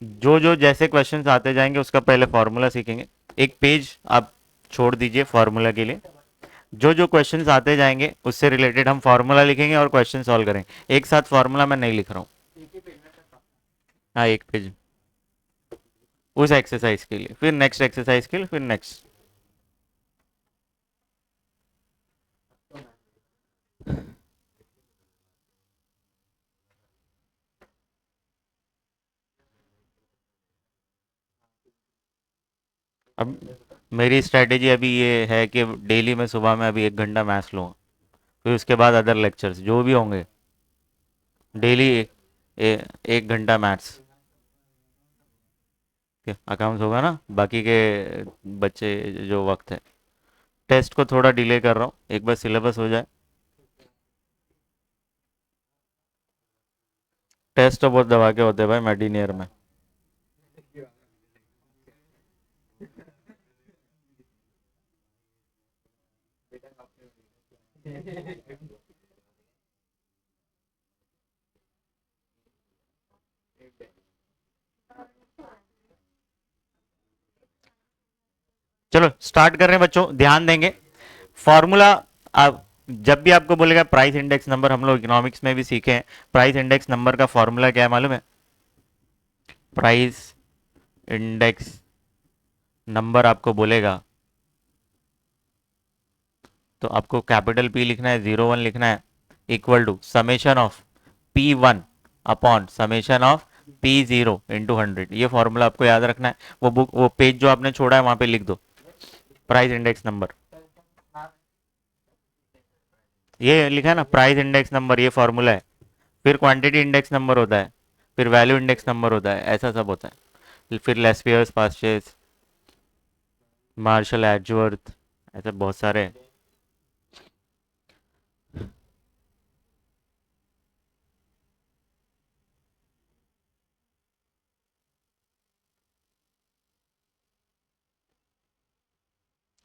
जो जो जैसे क्वेश्चंस आते जाएंगे उसका पहले फॉर्मूला सीखेंगे। एक पेज आप छोड़ दीजिए फॉर्मूला के लिए। जो जो क्वेश्चंस आते जाएंगे उससे रिलेटेड हम फॉर्मूला लिखेंगे और क्वेश्चन सॉल्व करेंगे। एक साथ फॉर्मूला मैं नहीं लिख रहा हूँ। हाँ, एक पेज उस एक्सरसाइज के लिए, फिर नेक्स्ट एक्सरसाइज के लिए, फिर नेक्स्ट। अब मेरी स्ट्रैटेजी अभी ये है कि डेली में सुबह में अभी 1 घंटा मैथ्स लूँगा, फिर उसके बाद अदर लेक्चर्स जो भी होंगे डेली 1 घंटा मैथ्स के अकाउंट्स होगा ना, बाकी के बच्चे जो वक्त है। टेस्ट को थोड़ा डिले कर रहा हूँ, एक बार सिलेबस हो जाए। टेस्ट तो बहुत दबा के होते हैं भाई मेडिनियर में। चलो स्टार्ट कर रहे हैं बच्चों, ध्यान देंगे। फॉर्मूला, आप जब भी आपको बोलेगा प्राइस इंडेक्स नंबर, हम लोग इकोनॉमिक्स में भी सीखे हैं। प्राइस इंडेक्स नंबर का फॉर्मूला क्या है मालूम है? प्राइस इंडेक्स नंबर आपको बोलेगा तो आपको कैपिटल पी लिखना है, 01 लिखना है, equal to summation of P1 upon summation of P0 into 100। ये फॉर्मूला आपको याद रखना है। वो बुक, वो पेज जो आपने छोड़ा है वहां पे लिख दो, प्राइस इंडेक्स नंबर। ये लिखा है ना प्राइस इंडेक्स नंबर, ये फॉर्मूला है। फिर क्वांटिटी इंडेक्स नंबर होता है, फिर वैल्यू इंडेक्स नंबर होता है, ऐसा सब होता है। फिर लेस्पियर्स पास्चेस, मार्शल एडजवर्थ, ऐसे बहुत सारे हैं।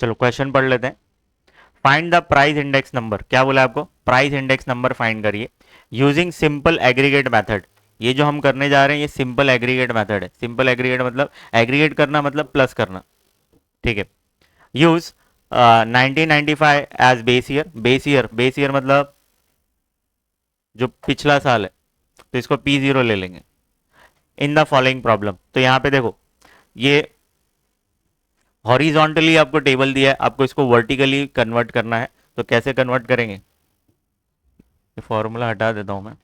चलो क्वेश्चन पढ़ लेते हैं। Find the price index number, क्या बोला आपको? प्राइस इंडेक्स नंबर फाइंड करिए यूजिंग सिंपल एग्रीगेट मेथड। ये जो हम करने जा रहे हैं ये सिंपल एग्रीगेट मेथड है। सिंपल एग्रीगेट मतलब एग्रीगेट करना मतलब प्लस करना, ठीक है। Use 1995 as base year. Base year मतलब जो पिछला साल है, तो इसको P0 ले लेंगे। इन द फॉलोइंग प्रॉब्लम, तो यहाँ पे देखो, ये हॉरिजॉन्टली आपको टेबल दिया है, आपको इसको वर्टिकली कन्वर्ट करना है। तो कैसे कन्वर्ट करेंगे? ये फॉर्मूला हटा देता हूं मैं।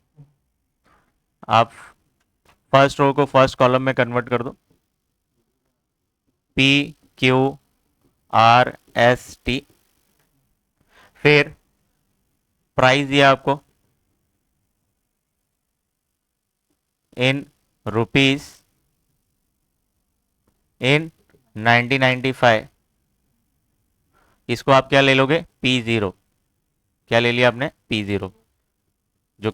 आप फर्स्ट रो को फर्स्ट कॉलम में कन्वर्ट कर दो, PQRST। फिर प्राइस दिया आपको इन रुपीस इन 1995। इसको आप क्या ले लोगे? P0। क्या ले लिया आपने? P0। जो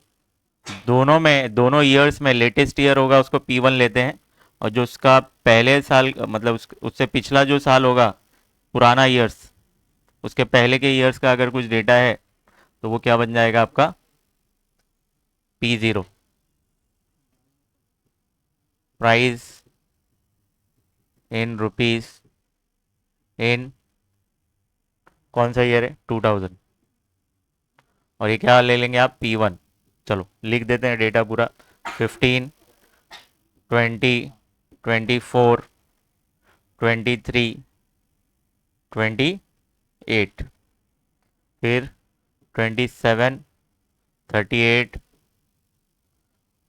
दोनों में, दोनों ईयर्स में लेटेस्ट ईयर होगा उसको P1 लेते हैं, और जो उसका पहले साल मतलब उससे पिछला जो साल होगा, पुराना ईयर्स, उसके पहले के ईयर्स का अगर कुछ डेटा है तो वो क्या बन जाएगा आपका? P0। Price in rupees in कौन सा ईयर है? 2000। और ये क्या ले लेंगे आप? P1। चलो लिख देते हैं डेटा पूरा। 15, 20, 24, 23, 28, फिर 27, 38,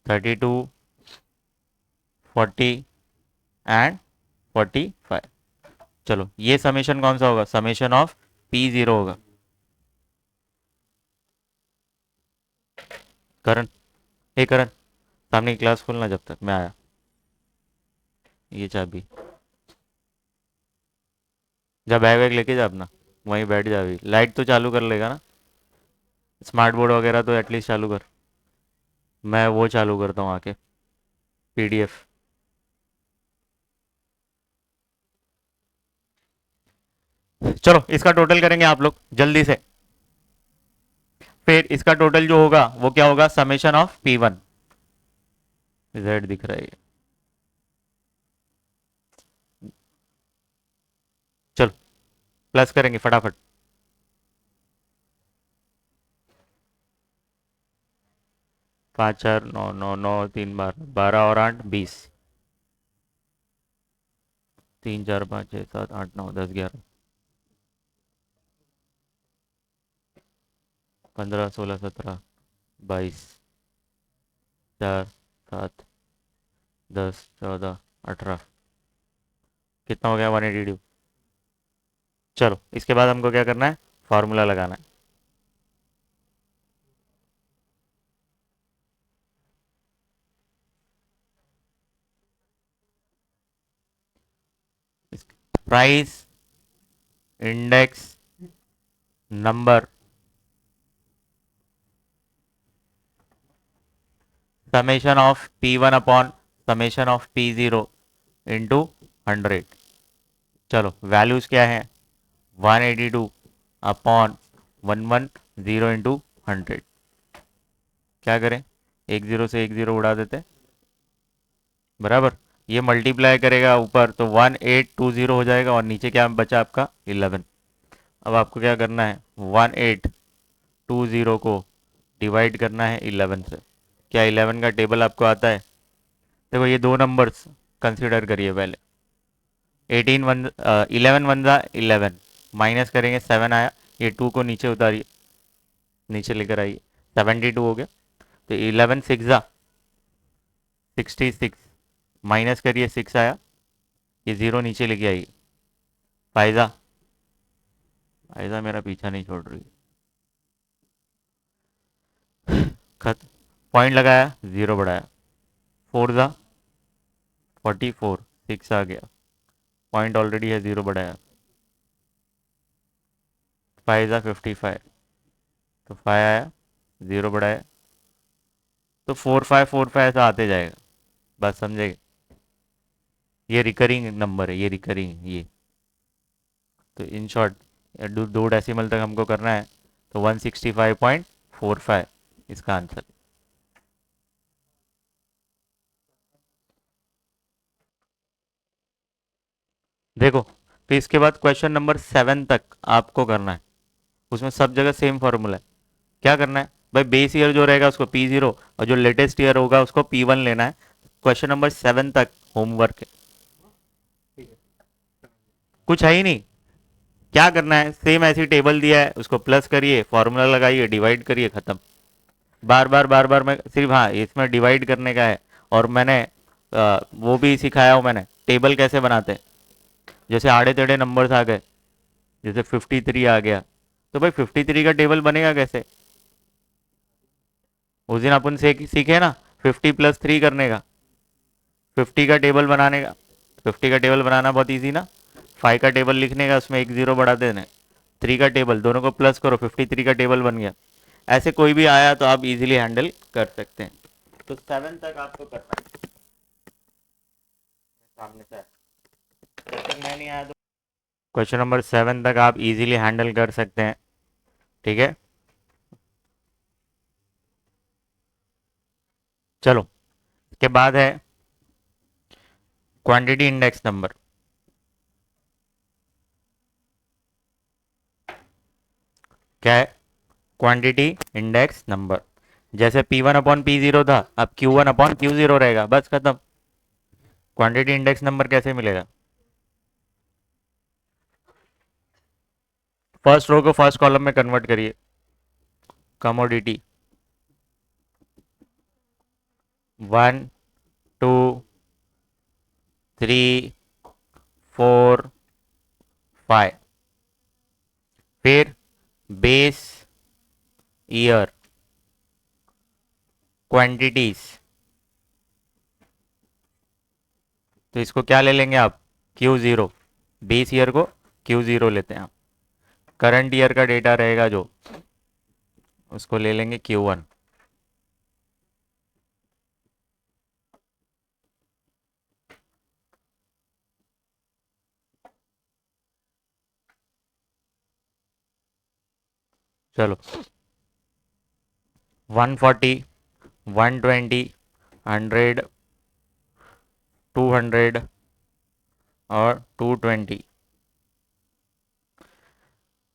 32, 40 एंड 45। चलो ये समेशन कौन सा होगा? समेशन ऑफ P0 होगा। करण, हे करण, सामने की क्लास खोलना जब तक मैं आया। ये चाबी, जब बैग वैग लेके जा अपना, वहीं बैठ जा। अभी लाइट तो चालू कर लेगा ना? स्मार्ट बोर्ड वगैरह तो एटलीस्ट चालू कर। मैं वो चालू करता हूँ आके, PDF। चलो इसका टोटल करेंगे आप लोग जल्दी से। फिर इसका टोटल जो होगा वो क्या होगा? Summation of P1। Z दिख रहा है ये। प्लस करेंगे फटाफट। पाँच चार नौ, नौ नौ तीन बारह, बारह और आठ 20, तीन चार पाँच छः सात आठ नौ दस ग्यारह, 15 16 17 22, चार सात 10 14 18, कितना हो गया 182। चलो इसके बाद हमको क्या करना है, फार्मूला लगाना है। Price index number summation of P1 upon summation of P0 into 100। चलो वैल्यूज क्या है, 182 अपॉन 110 इंटू 100। क्या करें, एक जीरो से एक जीरो उड़ा देते, बराबर। ये मल्टीप्लाई करेगा ऊपर तो 1820 हो जाएगा, और नीचे क्या बचा आपका 11। अब आपको क्या करना है, 1820 को डिवाइड करना है 11 से। क्या 11 का टेबल आपको आता है? देखो ये दो नंबर्स कंसिडर करिए पहले। 18 वन 11 वन ज़ा 11, माइनस करेंगे 7 आया, ये 2 को नीचे उतारिए, नीचे लेकर आइए, 72 हो गया। तो 11 सिक्स ज़ा 66, माइनस करिए 6 आया, ये जीरो नीचे लेके आइए, फायजा फायजा मेरा पीछा नहीं छोड़ रही, खत पॉइंट लगाया जीरो बढ़ाया, 4 ज़ा 44, 6 आ गया, पॉइंट ऑलरेडी है जीरो बढ़ाया, 5 ज़ा 55, तो 5 आया, जीरो बढ़ाया, तो 4545 ऐसा आते जाएगा। बस समझेगा, ये रिकरिंग नंबर है, ये रिकरिंग ये। तो इन शॉर्ट दो डेसिमल तक हमको करना है, तो 165.45 इसका आंसर। देखो, तो इसके बाद क्वेश्चन नंबर 7 तक आपको करना है, उसमें सब जगह सेम फॉर्मूला है। क्या करना है भाई, बेस ईयर जो रहेगा उसको P0 और जो लेटेस्ट ईयर होगा उसको P1 लेना है। क्वेश्चन नंबर 7 तक होमवर्क है, कुछ है ही नहीं। क्या करना है, सेम ऐसी टेबल दिया है उसको प्लस करिए, फॉर्मूला लगाइए, डिवाइड करिए, खत्म। बार बार मैं सिर्फ, हाँ इसमें डिवाइड करने का है। और मैंने वो भी सिखाया हूँ मैंने, टेबल कैसे बनाते हैं। जैसे आड़े टेढ़े नंबर्स आ गए, जैसे 53 आ गया, तो भाई 53 का टेबल बनेगा कैसे? उस दिन अपन से सीखे ना 50 प्लस 3 करने का, 50 का टेबल बनाने का। 50 का टेबल बनाना बहुत ईजी ना, 5 का टेबल लिखने का, उसमें एक जीरो बढ़ा देना, 3 का टेबल, दोनों को प्लस करो, 53 का टेबल बन गया। ऐसे कोई भी आया तो आप इजीली हैंडल कर सकते हैं। तो 7 तक आपको करना है, सामने से क्वेश्चन नहीं आया तो क्वेश्चन नंबर 7 तक आप इजीली हैंडल कर सकते हैं, ठीक है। चलो इसके बाद है क्वांटिटी इंडेक्स नंबर। क्या है, क्वांटिटी इंडेक्स नंबर। जैसे P1 अपॉन P0 था, अब Q1 अपॉन Q0 रहेगा, बस खत्म। क्वांटिटी इंडेक्स नंबर कैसे मिलेगा, फर्स्ट रो को फर्स्ट कॉलम में कन्वर्ट करिए, कमोडिटी 1 2 3 4 5, फिर बेस ईयर क्वांटिटीज, तो इसको क्या ले लेंगे आप, Q0, बेस ईयर को Q0 लेते हैं आप। करंट ईयर का डेटा रहेगा जो, उसको ले लेंगे Q1। चलो 140 120 100 200 और 220,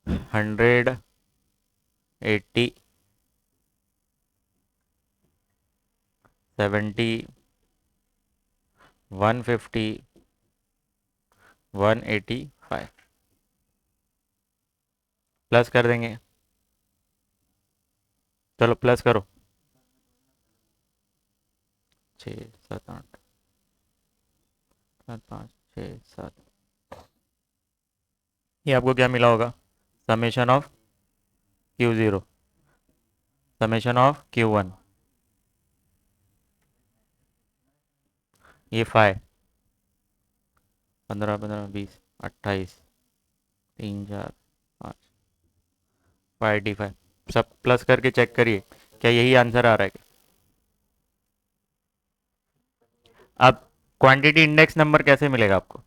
100, 80, 70, 150, 185 प्लस कर देंगे। चलो प्लस करो। 6, 7, 8, 5, 6, 7। ये आपको क्या मिला होगा? Summation of Q0, summation of Q1, ये 5, 15, 15, 20, 28, 3, 4, 5, 585। सब प्लस करके चेक करिए क्या यही आंसर आ रहा है। अब क्वांटिटी इंडेक्स नंबर कैसे मिलेगा आपको?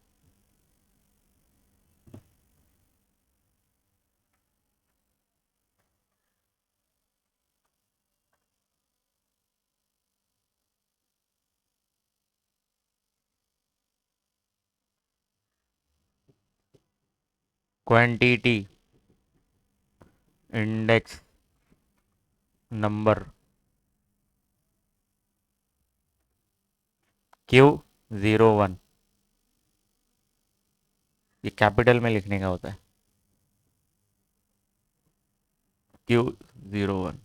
क्वांटिटी इंडेक्स नंबर Q01, ये कैपिटल में लिखने का होता है। Q01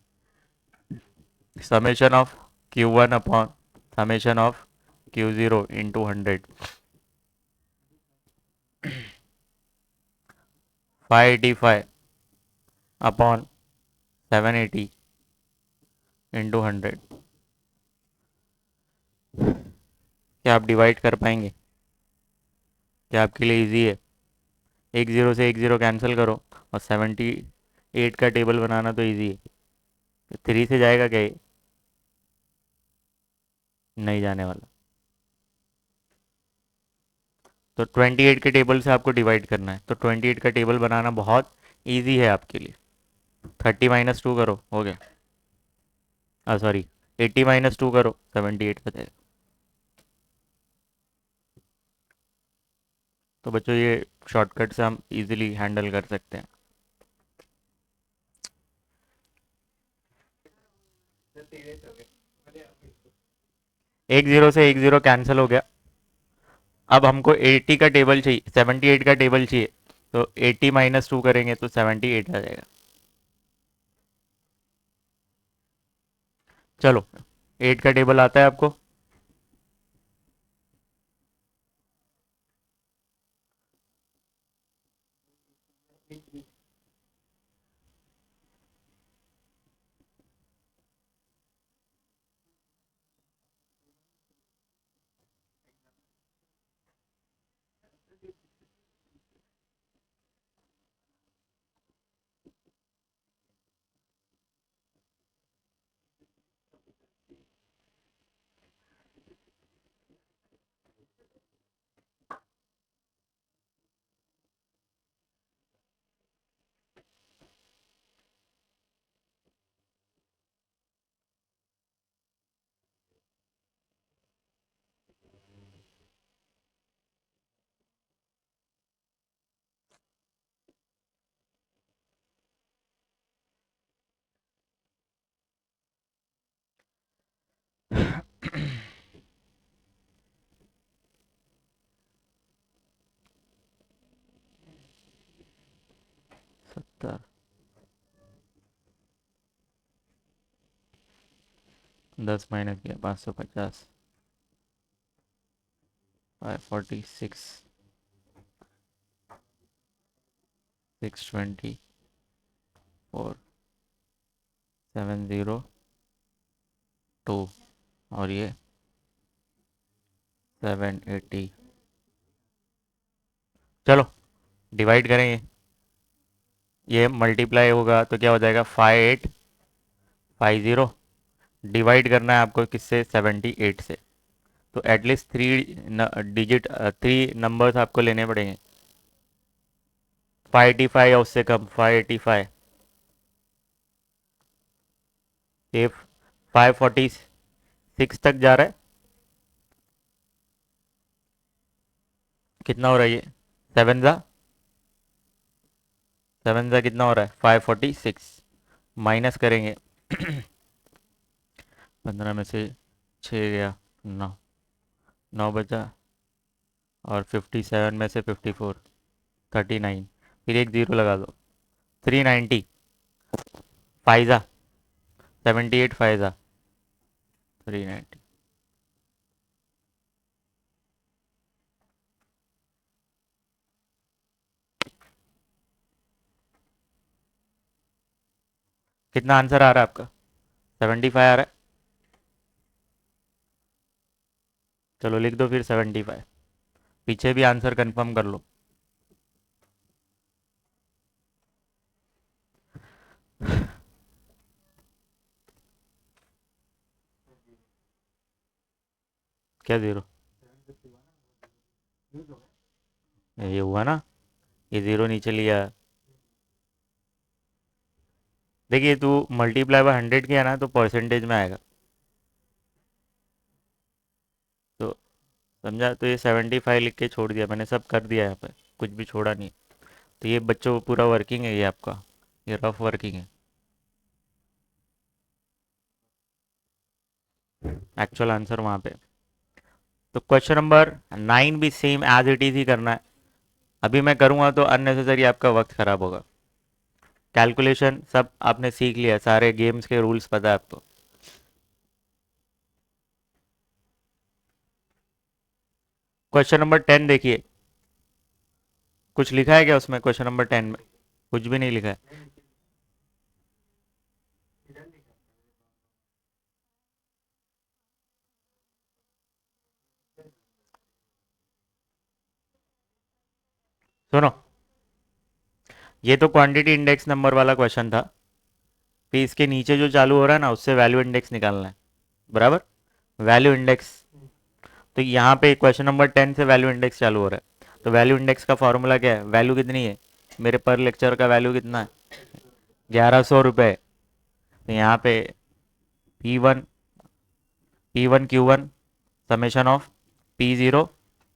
summation of Q1 upon summation of Q0 into 100, 585 upon 780 into 100। क्या आप डिवाइड कर पाएंगे? क्या आपके लिए इजी है? एक ज़ीरो से एक ज़ीरो कैंसिल करो, और 78 का टेबल बनाना तो इजी है। 3 से जाएगा क्या ये? नहीं जाने वाला। तो 28 के टेबल से आपको डिवाइड करना है, तो 28 का टेबल बनाना बहुत इजी है आपके लिए। 30 - 2 करो, हो गया। सॉरी, 80 - 2 करो, 78 बचेगा। तो बच्चों ये शॉर्टकट से हम इजीली हैंडल कर सकते हैं। एक ज़ीरो से एक ज़ीरो कैंसिल हो गया। अब हमको 80 का टेबल चाहिए, 78 का टेबल चाहिए। तो 80 - 2 करेंगे तो 78 आ जाएगा। चलो, 8 का टेबल आता है आपको? सत्तर, 10 माइनस किया, 550, 546, 624, 702, और ये 780। चलो डिवाइड करेंगे, ये मल्टीप्लाई होगा तो क्या हो जाएगा? 5850। डिवाइड करना है आपको किससे? 78 से। तो एटलीस्ट 3 डिजिट, 3 नंबर्स आपको लेने पड़ेंगे। 585 या उससे कम, 585। ये 546 तक जा रहा है। कितना हो रहा है ये? 7 जा 7 से कितना हो रहा है 546, माइनस करेंगे 15 में से 6 गया 9, 9 बचा, और 57 में से 54, 39, फिर एक ज़ीरो लगा दो, 390, फाइजा 78 फाइजा 390। कितना आंसर आ रहा है आपका? 75 आ रहा है। चलो लिख दो फिर 75, पीछे भी आंसर कंफर्म कर लो। क्या ज़ीरो? ये हुआ ना, ये ज़ीरो नीचे लिया। देखिए तू मल्टीप्लाई बाय 100 किया ना तो परसेंटेज में आएगा, तो समझा? तो ये 75 लिख के छोड़ दिया मैंने, सब कर दिया यहाँ पे, कुछ भी छोड़ा नहीं। तो ये बच्चों पूरा वर्किंग है, ये आपका ये रफ वर्किंग है, एक्चुअल आंसर वहाँ पे। तो क्वेश्चन नंबर 9 भी सेम एज इट इज ही करना है। अभी मैं करूँगा तो अननेसेसरी आपका वक्त खराब होगा। कैलकुलेशन सब आपने सीख लिया, सारे गेम्स के रूल्स पता है आपको। क्वेश्चन नंबर 10 देखिए, कुछ लिखा है क्या उसमें क्वेश्चन नंबर 10 में? कुछ भी नहीं लिखा है। सुनो, ये तो क्वांटिटी इंडेक्स नंबर वाला क्वेश्चन था, फिर इसके नीचे जो चालू हो रहा है ना उससे वैल्यू इंडेक्स निकालना है, बराबर? वैल्यू इंडेक्स, तो यहाँ पे क्वेश्चन नंबर 10 से वैल्यू इंडेक्स चालू हो रहा है, तो वैल्यू इंडेक्स का फॉर्मूला क्या है? वैल्यू कितनी है मेरे पर लेक्चर का? वैल्यू कितना है? 1100 रुपये। तो यहाँ पे P1 summation of P0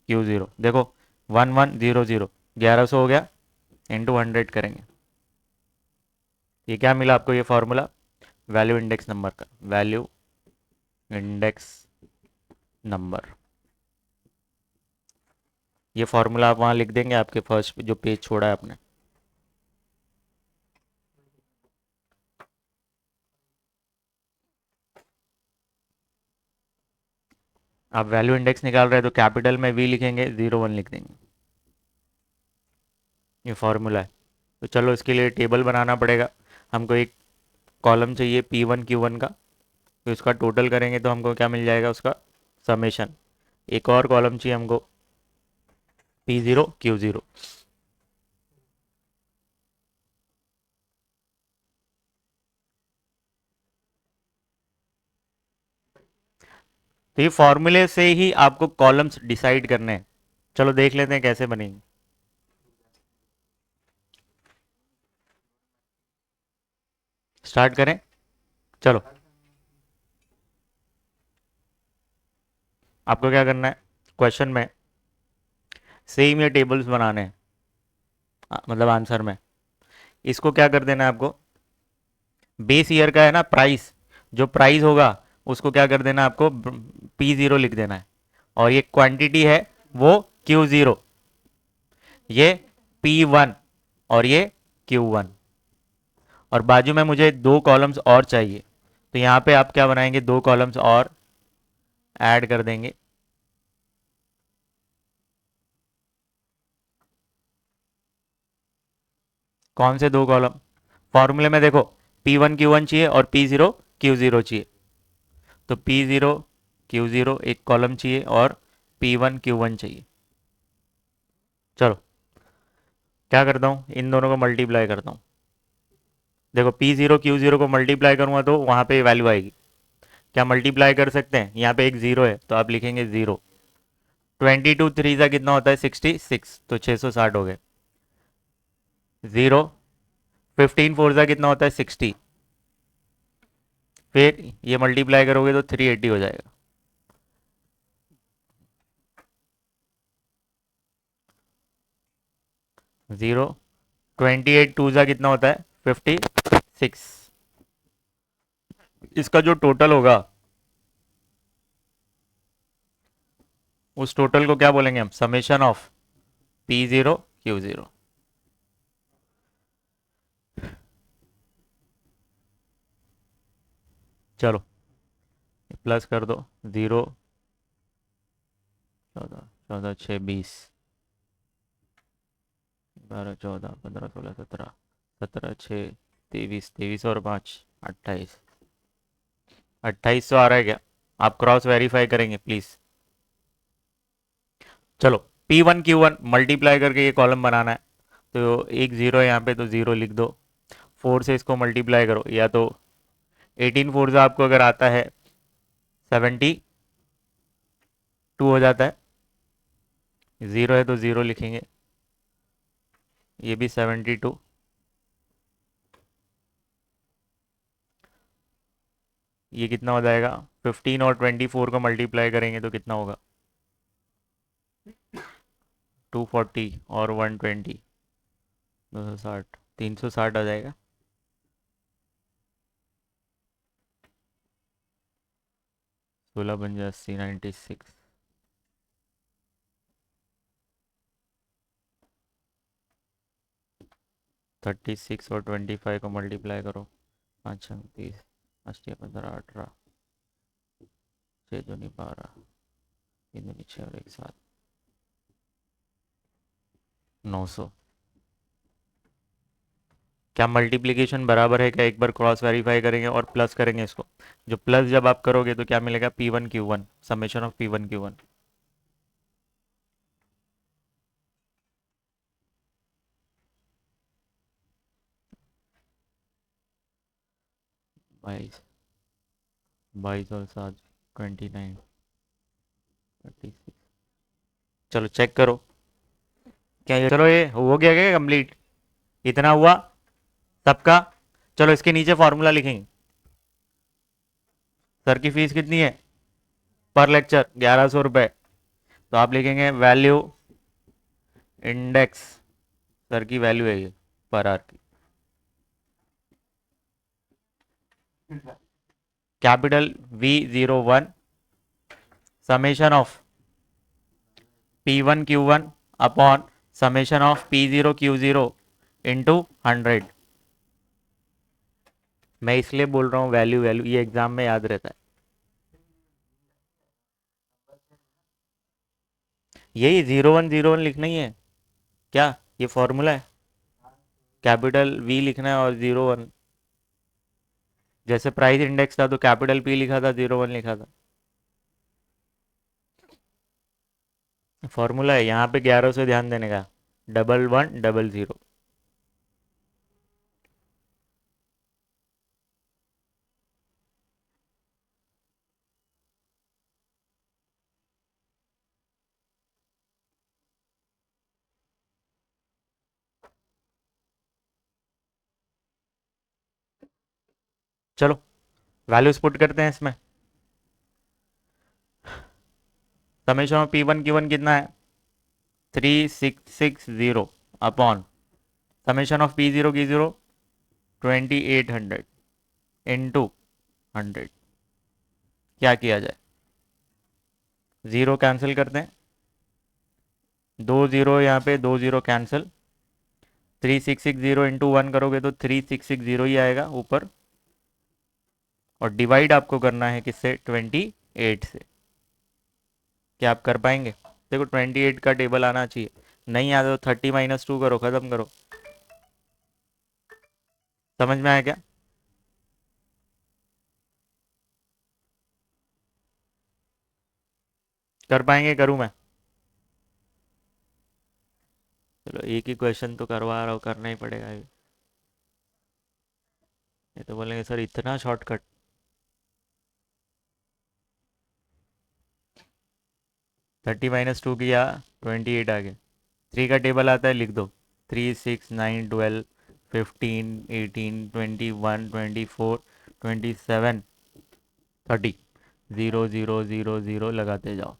Q0, देखो 1100, 1100 हो गया, इंटू 100 करेंगे। ये क्या मिला आपको? ये फॉर्मूला वैल्यू इंडेक्स नंबर का, वैल्यू इंडेक्स नंबर। ये फॉर्मूला आप वहाँ लिख देंगे, आपके फर्स्ट जो पेज छोड़ा है आपने। आप वैल्यू इंडेक्स निकाल रहे हैं तो कैपिटल में वी लिखेंगे, 01 लिख देंगे, ये फॉर्मूला है। तो चलो इसके लिए टेबल बनाना पड़ेगा, हमको एक कॉलम चाहिए P1 Q1 का, तो इसका टोटल करेंगे तो हमको क्या मिल जाएगा? उसका समेशन। एक और कॉलम चाहिए हमको P0 Q0। तो ये फॉर्मूले से ही आपको कॉलम्स डिसाइड करने हैं। चलो देख लेते हैं कैसे बनेंगे। स्टार्ट करें, चलो। आपको क्या करना है, क्वेश्चन में सेम ये टेबल्स बनाने हैं, मतलब आंसर में। इसको क्या कर देना है आपको, बेस ईयर का है ना प्राइस, जो प्राइस होगा उसको क्या कर देना है आपको, P0 लिख देना है, और ये क्वांटिटी है वो Q0, ये P1 और ये Q1, और बाजू में मुझे दो कॉलम्स और चाहिए, तो यहाँ पे आप क्या बनाएंगे, दो कॉलम्स और ऐड कर देंगे। कौन से दो कॉलम? फॉर्मूले में देखो P1 Q1 चाहिए और P0 Q0 चाहिए, तो P0 Q0 एक कॉलम चाहिए और P1 Q1 चाहिए। चलो क्या करता हूँ, इन दोनों को मल्टीप्लाई करता हूँ। देखो P0 Q0 को मल्टीप्लाई करूंगा तो वहां पे वैल्यू आएगी। क्या मल्टीप्लाई कर सकते हैं? यहाँ पे एक जीरो है तो आप लिखेंगे 0। 22 3 का कितना होता है 66, तो 660 हो गए। 0, 15 4 का कितना होता है 60, फिर ये मल्टीप्लाई करोगे तो 380 हो जाएगा। जीरो 28 टू ज़ा कितना होता है 56। इसका जो टोटल होगा उस टोटल को क्या बोलेंगे हम, समेशन ऑफ P0 Q0। चलो प्लस कर दो, 0 14 14 6 20 12 14 15 16 17 17 6 23 23 और 5 28। 2800 आ रहा है क्या? आप क्रॉस वेरीफाई करेंगे प्लीज। चलो P1 Q1 मल्टीप्लाई करके ये कॉलम बनाना है, तो एक जीरो यहाँ पे तो जीरो लिख दो। 4 से इसको मल्टीप्लाई करो, या तो 18 फोर से आपको अगर आता है 72 हो जाता है, जीरो है तो जीरो लिखेंगे, ये भी 72। ये कितना हो जाएगा, 15 और 24 को मल्टीप्लाई करेंगे तो कितना होगा, 240 और 120, 260, 360 आ जाएगा। सोलह पंजा 80, 96। 36 और 25 को मल्टीप्लाई करो, 5 30, 80 15 18, 6 दूनी 12, 3 दूनी 6 और 1 7, 900। क्या मल्टीप्लिकेशन बराबर है क्या, एक बार क्रॉस वेरीफाई करेंगे और प्लस करेंगे इसको। जो प्लस जब आप करोगे तो क्या मिलेगा, P1 Q1 summation of P1 Q1। 22, 22 और 7 29, 36। चलो चेक करो क्या ये, चलो ये हो गया क्या कंप्लीट, इतना हुआ सबका। चलो इसके नीचे फॉर्मूला लिखेंगे। सर की फीस कितनी है पर लेक्चर, 1100 रुपये। तो आप लिखेंगे वैल्यू इंडेक्स, सर की वैल्यू है ये पर आवर की, capital V01 summation of P1 Q1 upon summation of P0 Q0 into 100। मैं इसलिए बोल रहा हूँ वैल्यू वैल्यू, ये एग्जाम में याद रहता है। यही 01 01 लिखना ही है क्या, ये फॉर्मूला है, कैपिटल V लिखना है और 01। जैसे प्राइस इंडेक्स था तो कैपिटल P लिखा था, 01 लिखा था। फॉर्मूला है यहाँ पे, 11 से ध्यान देने का, 1100। चलो वैल्यूज पुट करते हैं इसमें। समेशन ऑफ P1 Q1 कितना है, 3660 upon summation of P0 Q0 2800 into 100। क्या किया जाए, ज़ीरो कैंसिल करते हैं, दो ज़ीरो यहाँ पे, दो ज़ीरो कैंसिल, 3660 इंटू वन करोगे तो 3660 ही आएगा ऊपर, और डिवाइड आपको करना है किससे, 28 से। क्या आप कर पाएंगे, देखो 28 का टेबल आना चाहिए, नहीं आता तो 30 - 2 करो, खत्म करो। समझ में आया क्या? कर पाएंगे, करूँ मैं? चलो एक ही क्वेश्चन तो करवा रहा हूँ, करना ही पड़ेगा ये। ये तो बोलेंगे सर इतना शॉर्टकट। 30 - 2 किया, 28 आ गया। थ्री का टेबल आता है, लिख दो, 3 6 9 12 15 18 21 24 27 30, 0 0 0 0 लगाते जाओ।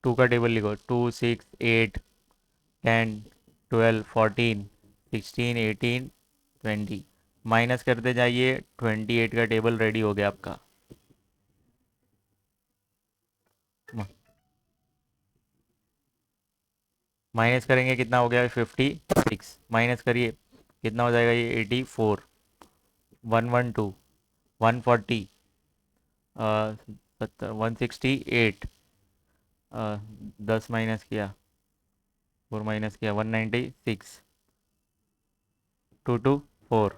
टू का टेबल लिखो, 2 6 8 10 12 14 16 18 20, माइनस करते जाइए, 28 का टेबल रेडी हो गया आपका। माइनस करेंगे कितना हो गया, 56, माइनस करिए कितना हो जाएगा ये, 84, 112, 140, 168, 10 माइनस किया, 4 माइनस किया, 196, 224,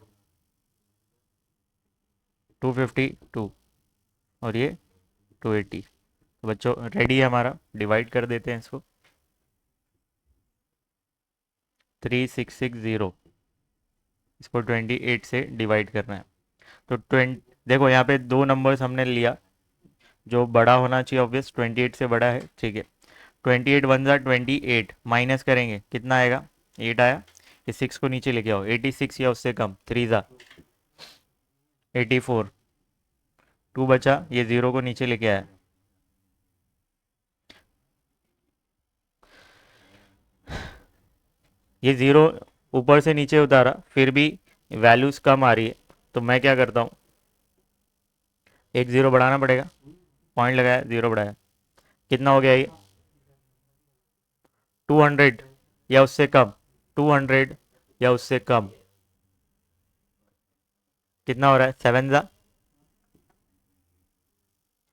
252 और ये 280। तो बच्चों रेडी है हमारा, डिवाइड कर देते हैं इसको, 3660, इसको 28 से डिवाइड करना है। तो 20, देखो यहाँ पे दो नंबर्स हमने लिया, जो बड़ा होना चाहिए ऑब्वियस, 28 से बड़ा है, ठीक है। 28 वन ज़ा 28, माइनस करेंगे कितना आएगा, 8 आया, ये 6 को नीचे लेके आओ, 86 या उससे कम, 3 ज़ा 84, 2 बचा, ये 0 को नीचे लेके आया, ये 0 ऊपर से नीचे उतारा, फिर भी वैल्यूज़ कम आ रही है, तो मैं क्या करता हूँ, एक 0 बढ़ाना पड़ेगा, पॉइंट लगाया, 0 बढ़ाया, कितना हो गया ये, 200 या उससे कम, 200 या उससे कम, कितना हो रहा है, 7 ज़ा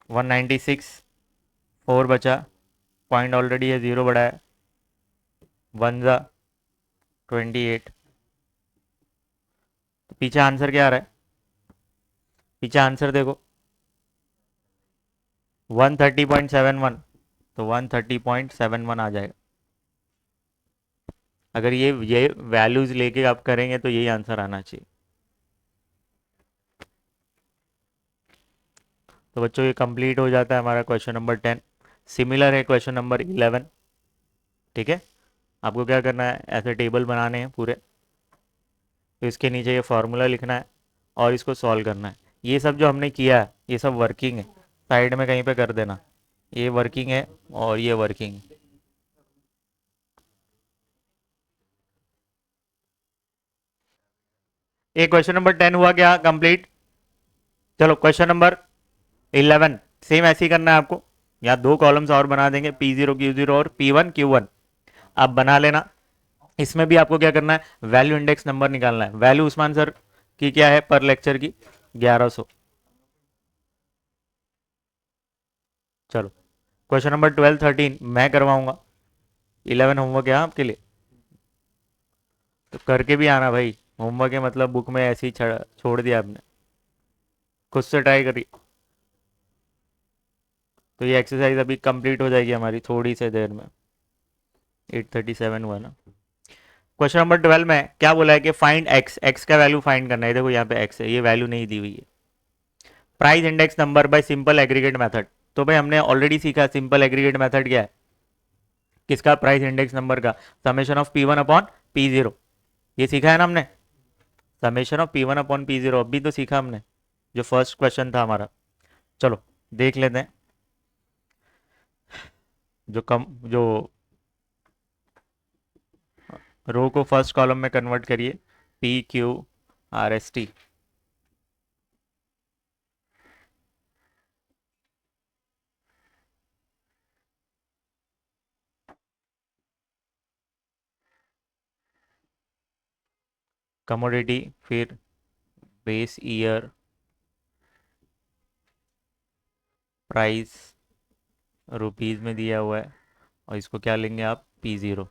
196, 4 बचा, पॉइंट ऑलरेडी है, 0 बढ़ाया, 1 ज़ा 28। तो पीछे आंसर क्या आ रहा है, पीछे आंसर देखो 130.71, तो 130.71 आ जाएगा। अगर ये वैल्यूज लेके आप करेंगे तो यही आंसर आना चाहिए। तो बच्चों ये कंप्लीट हो जाता है हमारा क्वेश्चन नंबर 10। सिमिलर है क्वेश्चन नंबर 11, ठीक है। आपको क्या करना है, ऐसे टेबल बनाने हैं पूरे, तो इसके नीचे ये फार्मूला लिखना है और इसको सॉल्व करना है। ये सब जो हमने किया है ये सब वर्किंग है, साइड में कहीं पे कर देना, ये वर्किंग है और ये वर्किंग है। ये क्वेश्चन नंबर 10 हुआ क्या कंप्लीट। चलो क्वेश्चन नंबर 11 सेम ऐसे ही करना है आपको, यहाँ दो कॉलम्स और बना देंगे, P0 Q0 और P1 Q1, आप बना लेना। इसमें भी आपको क्या करना है, वैल्यू इंडेक्स नंबर निकालना है। वैल्यू उस्मान सर की क्या है पर लेक्चर की, 1100। चलो क्वेश्चन नंबर 12 13 मैं करवाऊंगा, 11 होमवर्क है आपके लिए, तो करके भी आना भाई। होमवर्क है मतलब बुक में ऐसे ही छोड़ दिया आपने, खुद से ट्राई करिए। तो ये एक्सरसाइज अभी कंप्लीट हो जाएगी हमारी थोड़ी सी देर में। 8:37 हुआ ना। क्वेश्चन नंबर 12 में क्या बोला है कि फाइंड एक्स, एक्स का वैल्यू फाइंड करना है। देखो यहाँ पे एक्स है, ये वैल्यू नहीं दी हुई है। Price index number by simple aggregate method, तो भाई हमने ऑलरेडी सीखा सिंपल एग्रीगेट मेथड क्या है, किसका, प्राइस इंडेक्स नंबर का, summation of P1 upon P0, ये सीखा है ना हमने, summation of P1 upon P0 अभी तो सीखा हमने, जो फर्स्ट क्वेश्चन था हमारा। चलो देख लेते हैं, जो रो को फर्स्ट कॉलम में कन्वर्ट करिए, PQRST, कमोडिटी, फिर बेस ईयर, प्राइस रुपीज़ में दिया हुआ है, और इसको क्या लेंगे आप, P0,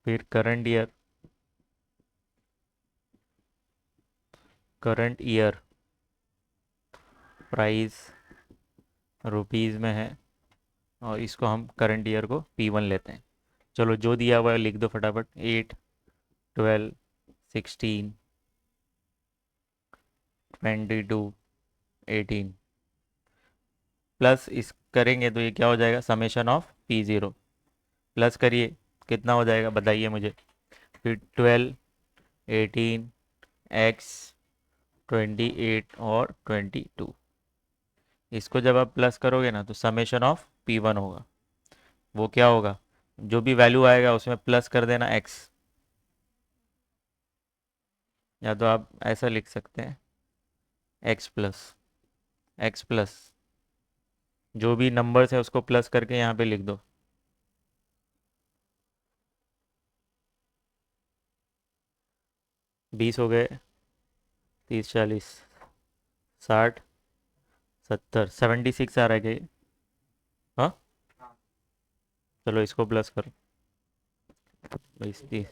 फिर करंट ईयर प्राइस रुपीज़ में है, और इसको हम करंट ईयर को P1 लेते हैं। चलो जो दिया हुआ है लिख दो फटाफट, 8 12 16 22 18, प्लस इस करेंगे तो ये क्या हो जाएगा, समेशन ऑफ P0, प्लस करिए कितना हो जाएगा बताइए मुझे, फिर 12 18 एक्स 28 और 22, इसको जब आप प्लस करोगे ना तो समेशन ऑफ P1 होगा। वो क्या होगा, जो भी वैल्यू आएगा उसमें प्लस कर देना एक्स, या तो आप ऐसा लिख सकते हैं एक्स प्लस जो भी नंबर्स है उसको प्लस करके यहाँ पे लिख दो। 20 हो गए, 30 40 60 70 76 आ रहा है क्या ये? हाँ, चलो इसको प्लस करो। 30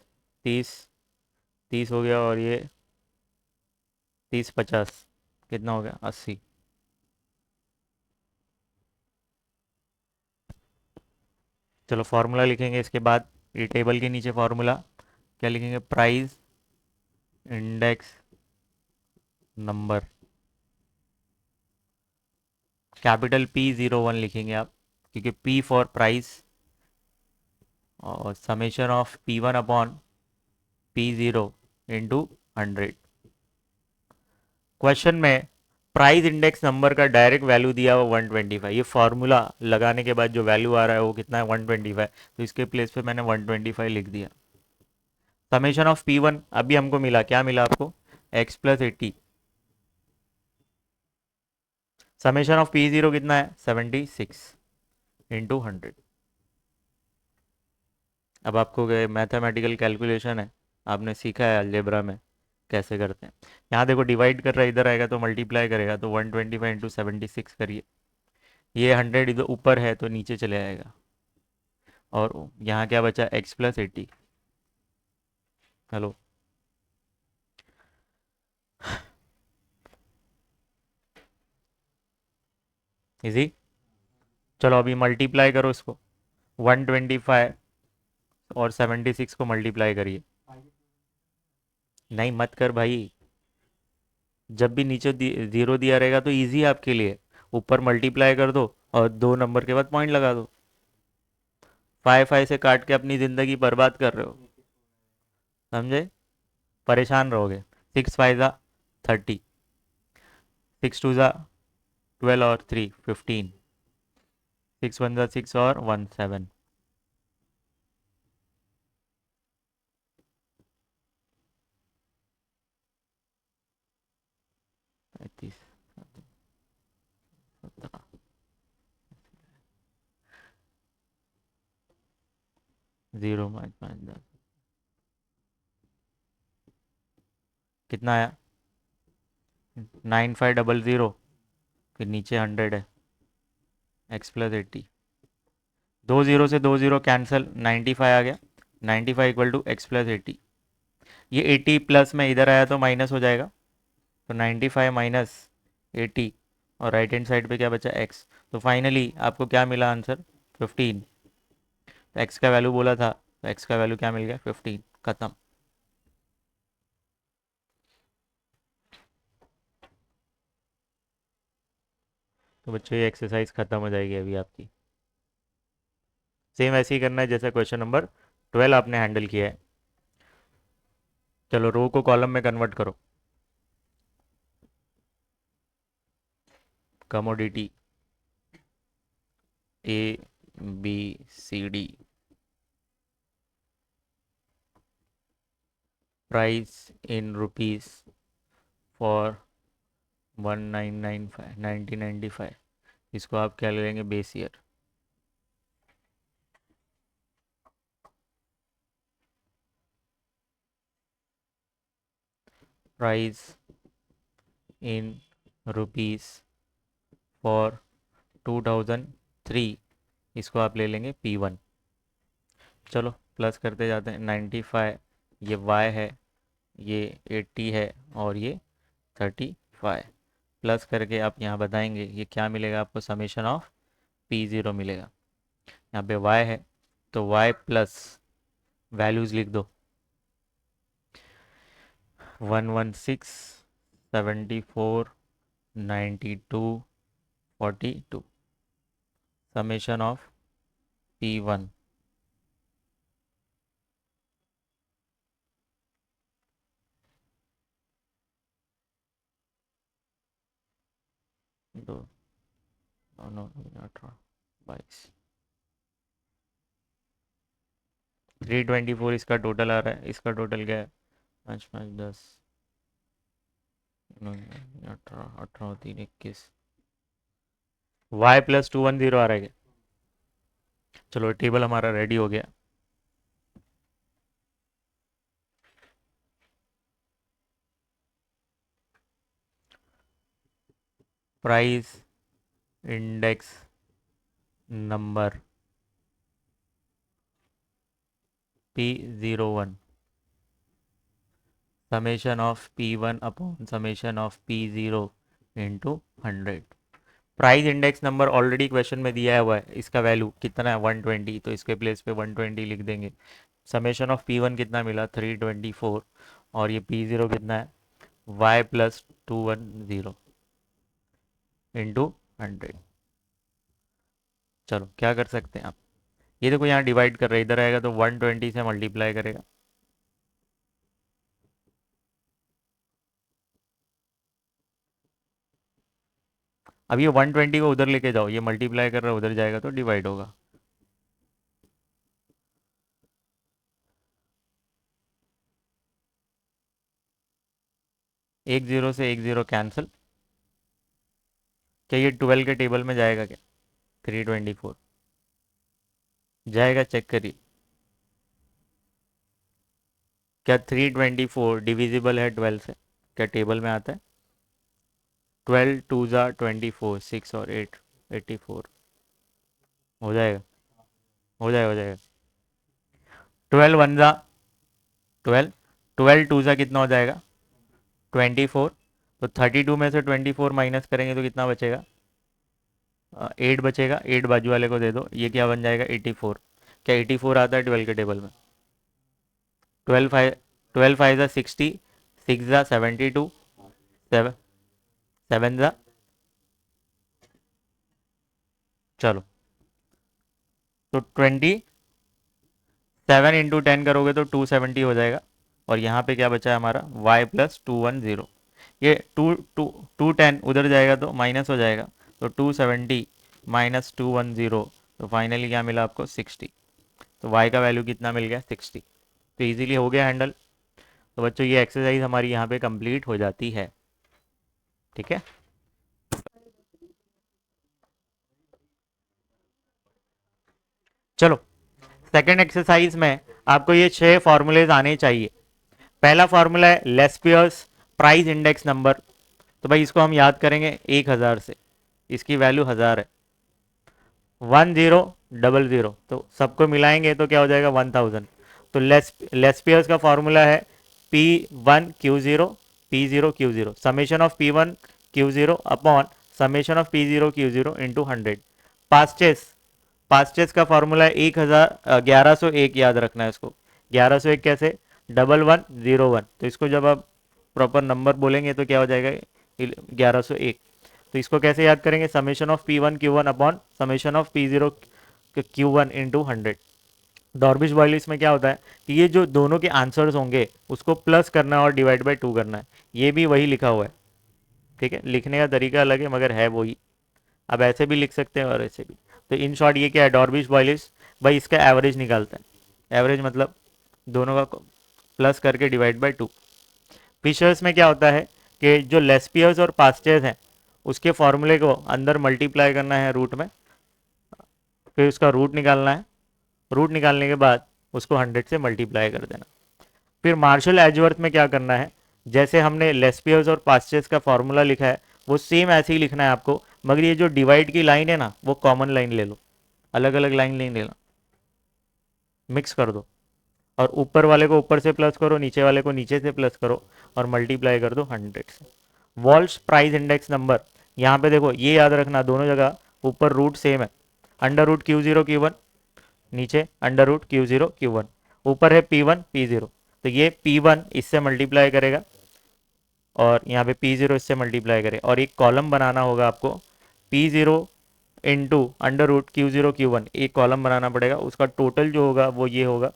30 30 हो गया, और ये 30 50 कितना हो गया, 80। चलो फार्मूला लिखेंगे इसके बाद, ये टेबल के नीचे फार्मूला क्या लिखेंगे, price index number, capital P01 लिखेंगे आप, क्योंकि P फॉर प्राइस, और summation of P1 upon P0 into 100। Question में प्राइस इंडेक्स नंबर का डायरेक्ट वैल्यू दिया हुआ 125, ये फार्मूला लगाने के बाद जो वैल्यू आ रहा है वो कितना है, 125, तो इसके प्लेस पे मैंने 125 लिख दिया। समेशन ऑफ P1 अभी हमको मिला, क्या मिला आपको, x+80। समेशन ऑफ P0 कितना है, 76 इंटू 100। अब आपको मैथमेटिकल कैलकुलेशन है, आपने सीखा है अलजेब्रा में कैसे करते हैं। यहाँ देखो डिवाइड कर रहा है, इधर आएगा तो मल्टीप्लाई करेगा, तो 125 इंटू 76 करिए, ये 100 इधर ऊपर है तो नीचे चले आएगा, और यहाँ क्या बचा, x+80। Hello, easy. चलो अभी मल्टीप्लाई करो इसको, 125 और 76 को मल्टीप्लाई करिए। नहीं मत कर भाई, जब भी नीचे जीरो दिया रहेगा तो इजी है आपके लिए, ऊपर मल्टीप्लाई कर दो और दो नंबर के बाद पॉइंट लगा दो। 5 से काट के अपनी ज़िंदगी बर्बाद कर रहे हो, समझे, परेशान रहोगे। 6 5 ज़ा 30, 6 2 ज़ा 12 और 3 15, 6 1 ज़ा 6 और 1 7। 35 17 0 5 5 10, कितना आया, 9500, फिर नीचे 100 है, x+80, दो जीरो से दो जीरो कैंसिल, 95 आ गया, 95 इक्वल टू x+80। ये 80 प्लस में इधर आया तो माइनस हो जाएगा, तो 95 माइनस 80, और राइट हैंड साइड पे क्या बचा, x। तो फाइनली आपको क्या मिला आंसर, 15। तो x का वैल्यू बोला था, तो x का वैल्यू क्या मिल गया, 15, खत्म। तो बच्चों ये एक्सरसाइज खत्म हो जाएगी अभी आपकी। सेम ऐसे ही करना है जैसे क्वेश्चन नंबर 12 आपने हैंडल किया है। चलो रो को कॉलम में कन्वर्ट करो। Commodity ABCD, price in rupees for 1995, इसको आप क्या ले लेंगे, base year. Price in rupees for 2003, इसको आप ले लेंगे P1। चलो प्लस करते जाते हैं, 95 ये y है, ये 80 है, और ये 35, प्लस करके आप यहाँ बताएंगे ये क्या मिलेगा आपको, समेशन ऑफ P0 मिलेगा। यहाँ पे y है तो y प्लस वैल्यूज़ लिख दो, 116 74 92 42, समेशन ऑफ P1। दो, नौ 18 22, 324 इसका टोटल आ रहा है। इसका टोटल क्या है? 5 5 10, 18 18 3 21, वाई प्लस 210 आ रहा है क्या? चलो टेबल हमारा रेडी हो गया। Price index number P01 summation of P1 upon summation of P0 into 100। Price index number already question में दिया हुआ है, इसका वैल्यू कितना है 120, तो इसके प्लेस पे 120 लिख देंगे। समेशन ऑफ P1 कितना मिला 324, और ये P0 कितना है y प्लस 210 इंटू 100। चलो क्या कर सकते हैं आप, ये देखो यहाँ डिवाइड कर रहे हैं, इधर आएगा तो 120 से मल्टीप्लाई करेगा। अब ये 120 को उधर लेके जाओ, ये मल्टीप्लाई कर रहा है उधर जाएगा तो डिवाइड होगा। एक जीरो से एक जीरो कैंसिल। क्या ये 12 के टेबल में जाएगा क्या? 324 जाएगा, चेक करिए। क्या 324 डिविजिबल है 12 से? क्या टेबल में आता है? 12 टू ज़ा 24, 6 और 8 84 हो जाएगा, हो जाएगा, हो जाएगा। 12 वन ज़ा 12, 12 टू ज़ा कितना हो जाएगा 24, तो 32 में से 24 माइनस करेंगे तो कितना बचेगा? 8 बचेगा। 8 बाजू वाले को दे दो, ये क्या बन जाएगा 84। क्या 84 आता है 12 के टेबल में? 12 फाइव, 12 फाइव ज़ा 60, 6 ज़ा 72, 7 7 ज़ा, चलो तो 27 इंटू 10 करोगे तो 270 हो जाएगा। और यहाँ पे क्या बचा है हमारा y प्लस 210। ये 210 उधर जाएगा तो माइनस हो जाएगा, तो 270 माइनस 210, तो फाइनली क्या मिला आपको 60। तो y का वैल्यू कितना मिल गया 60। तो इजीली हो गया हैंडल। तो बच्चों ये एक्सरसाइज हमारी यहाँ पे कंप्लीट हो जाती है। ठीक है, चलो सेकेंड एक्सरसाइज में आपको ये 6 फॉर्मूलेज आने चाहिए। पहला फॉर्मूला है लेस्पियर्स प्राइस इंडेक्स नंबर। तो भाई इसको हम याद करेंगे 1000 से, इसकी वैल्यू 1000 है। 1000, तो सबको मिलाएंगे तो क्या हो जाएगा 1000। तो लेस्पियर्स का फॉर्मूला है P1Q0 P0Q0 summation of P1Q0 upon summation of P0Q0 into 100। पास्टेस, पास्टेस का फॉर्मूला है 1101, याद रखना है इसको। 1101 कैसे 1101, तो इसको जब आप प्रॉपर नंबर बोलेंगे तो क्या हो जाएगा 1101। तो इसको कैसे याद करेंगे summation of P1Q1 upon summation of P0Q1 into 100। डॉर्बिश बॉयलिस में क्या होता है कि ये जो दोनों के आंसर्स होंगे उसको प्लस करना है और डिवाइड बाय 2 करना है। ये भी वही लिखा हुआ है, ठीक है, लिखने का तरीका अलग है मगर है वही। अब ऐसे भी लिख सकते हैं और ऐसे भी। तो इन शॉर्ट ये क्या है डॉर्बिश बॉयलिस, भाई इसका एवरेज निकालता है। एवरेज मतलब दोनों का प्लस करके डिवाइड बाय 2। फिशर्स में क्या होता है कि जो लेस्पियर्स और पास्चर्स हैं उसके फॉर्मूले को अंदर मल्टीप्लाई करना है रूट में, फिर उसका रूट निकालना है। रूट निकालने के बाद उसको 100 से मल्टीप्लाई कर देना। फिर मार्शल एजवर्थ में क्या करना है, जैसे हमने लेस्पियर्स और पास्चर्स का फॉर्मूला लिखा है वो सेम ऐसे ही लिखना है आपको, मगर ये जो डिवाइड की लाइन है ना वो कॉमन लाइन ले लो, अलग अलग लाइन नहीं लेना, मिक्स कर दो। और ऊपर वाले को ऊपर से प्लस करो, नीचे वाले को नीचे से प्लस करो और मल्टीप्लाई कर दो 100 से। वॉल्श प्राइस इंडेक्स नंबर, यहाँ पे देखो ये याद रखना दोनों जगह ऊपर रूट सेम है। अंडर रूट Q0 Q1, नीचे अंडर रूट Q0 Q1, ऊपर है P1 P0। तो ये P1 इससे मल्टीप्लाई करेगा और यहाँ पे P0 इससे मल्टीप्लाई करे, और एक कॉलम बनाना होगा आपको P0 into under root Q0 Q1, एक कॉलम बनाना पड़ेगा, उसका टोटल जो होगा वो ये होगा।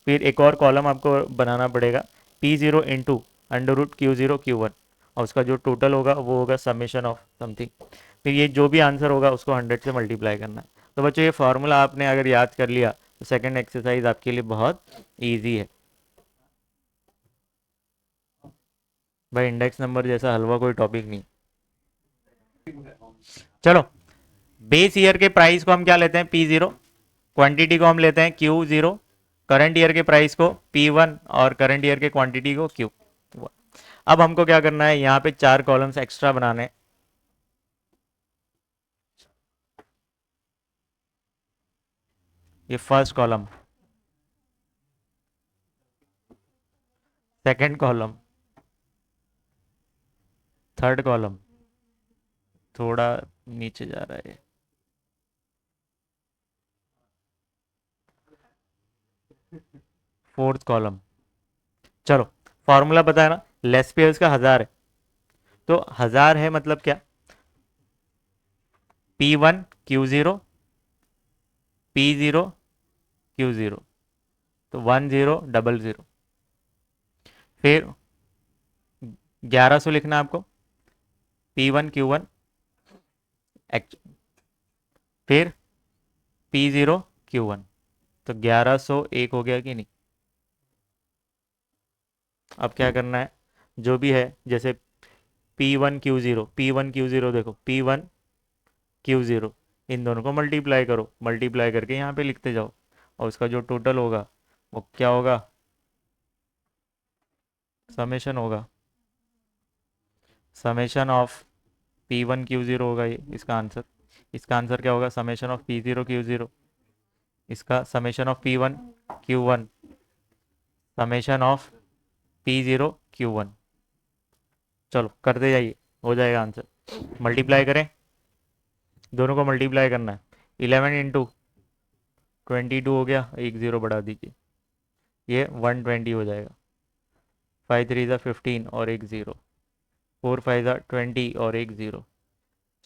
फिर एक और कॉलम आपको बनाना पड़ेगा P0 into under root Q0 Q1, और उसका जो टोटल होगा वो होगा समेशन ऑफ समथिंग। फिर ये जो भी आंसर होगा उसको 100 से मल्टीप्लाई करना है। तो बच्चों ये फॉर्मूला आपने अगर याद कर लिया तो सेकंड एक्सरसाइज आपके लिए बहुत ईजी है। भाई इंडेक्स नंबर जैसा हलवा कोई टॉपिक नहीं। चलो, बेस ईयर के प्राइस को हम क्या लेते हैं P0, क्वांटिटी को हम लेते हैं Q0, करंट ईयर के प्राइस को P1 और करंट ईयर के क्वांटिटी को Q1। अब हमको क्या करना है, यहाँ पे 4 कॉलम्स एक्स्ट्रा बनाने हैं। ये first column, second column, third column, थोड़ा नीचे जा रहा है, फोर्थ कॉलम। चलो, फॉर्मूला पता है ना, लेस पेयर्स का 1000 है, तो 1000 है मतलब क्या, P1 Q0, P0 Q0, तो 1000। फिर 1100 लिखना है आपको, P1 Q1, फिर P0 Q1, तो 1101 हो गया कि नहीं। अब क्या करना है, जो भी है, जैसे P1 Q0 देखो, P1 Q0, इन दोनों को मल्टीप्लाई करो, मल्टीप्लाई करके यहाँ पे लिखते जाओ, और उसका जो टोटल होगा वो क्या होगा, समेशन होगा, समेशन ऑफ P1 Q0 होगा ये इसका आंसर। इसका आंसर क्या होगा, समेशन ऑफ P0 Q0, इसका summation of P1 Q1, summation of P0 Q1। चलो करते जाइए, हो जाएगा आंसर। मल्टीप्लाई करें, दोनों को मल्टीप्लाई करना है, 11 × 22 हो गया, एक ज़ीरो बढ़ा दीजिए, ये 120 हो जाएगा। 5 3 ज़ा 15 और एक ज़ीरो, 4 5 ज़ा 20 और एक ज़ीरो।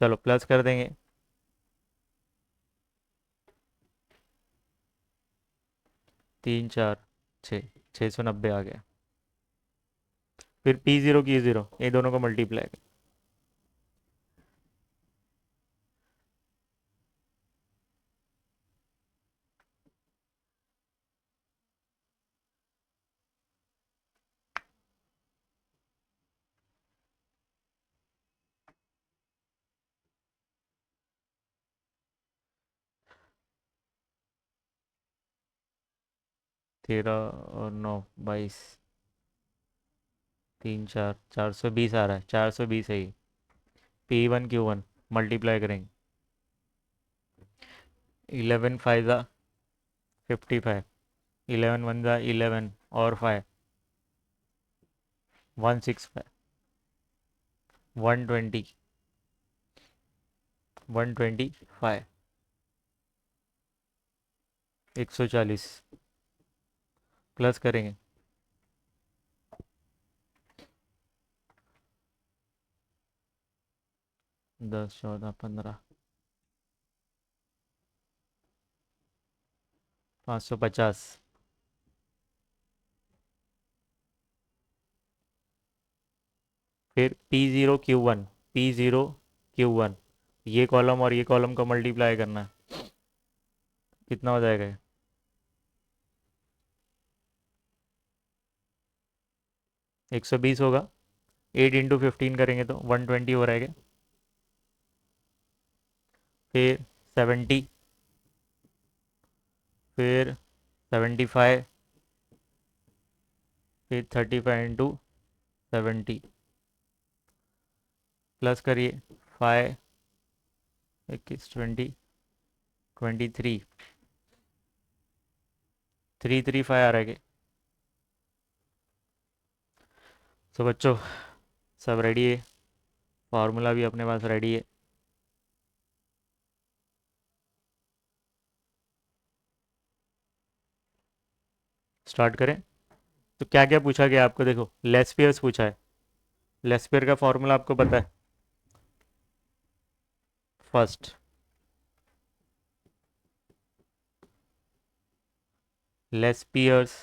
चलो प्लस कर देंगे, 3 4 6, 690 आ गया। फिर P0 Q0, ये दोनों को मल्टीप्लाई कर, तेरह और 9 22, 3 4, 420 आ रहा है, 420 है ये। P1 Q1 मल्टीप्लाई करेंगे, 11 5 ज़ा 55, 11 1 ज़ा 11 और 5, 165, 120, 125, 140, प्लस करेंगे, 10 14 15, 550, फिर P0 Q1 ये कॉलम और ये कॉलम को मल्टीप्लाई करना है, कितना हो जाएगा, 120 होगा, 8 × 15 करेंगे तो 120 हो रहेगा। फिर 70, फिर 75, फिर 35 × 70, प्लस करिए, 5 21 20 23, 335 आ रहा है। तो बच्चों सब रेडी है, फार्मूला भी अपने पास रेडी है। स्टार्ट करें। तो क्या क्या पूछा गया आपको, देखो लेस पेयर्स पूछा है, लेस पेयर का फॉर्मूला आपको पता है, first less pairs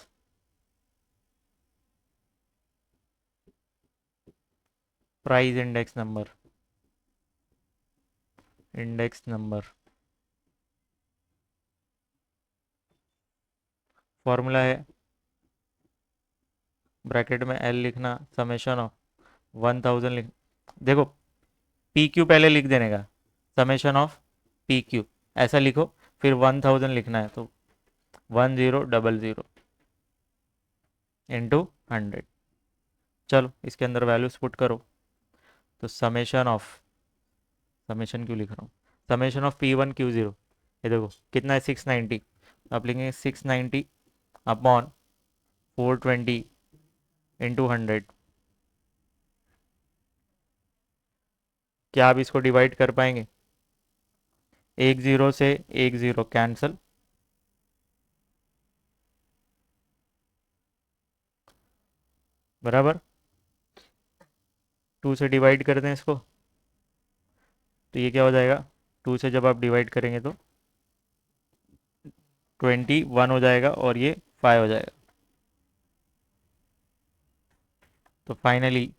price index number, index number, formula है ब्रैकेट में एल लिखना, समेशन ऑफ 1000 लिख, देखो पी क्यू पहले लिख देने का, समेशन ऑफ पी क्यू ऐसा लिखो, फिर 1000 लिखना है, तो 1000 इंटू 100। चलो इसके अंदर वैल्यूज पुट करो, तो समेशन ऑफ, समेशन क्यों लिख रहा हूँ, समेशन ऑफ P1 Q0, ये देखो कितना है 690, आप लिखेंगे 690 अपॉन 420 इंटू 100। क्या आप इसको डिवाइड कर पाएंगे, एक जीरो से एक जीरो कैंसल, बराबर 2 से डिवाइड कर दें इसको, तो ये क्या हो जाएगा, 2 से जब आप डिवाइड करेंगे तो 21 हो जाएगा और ये 5 हो जाएगा, तो फाइनली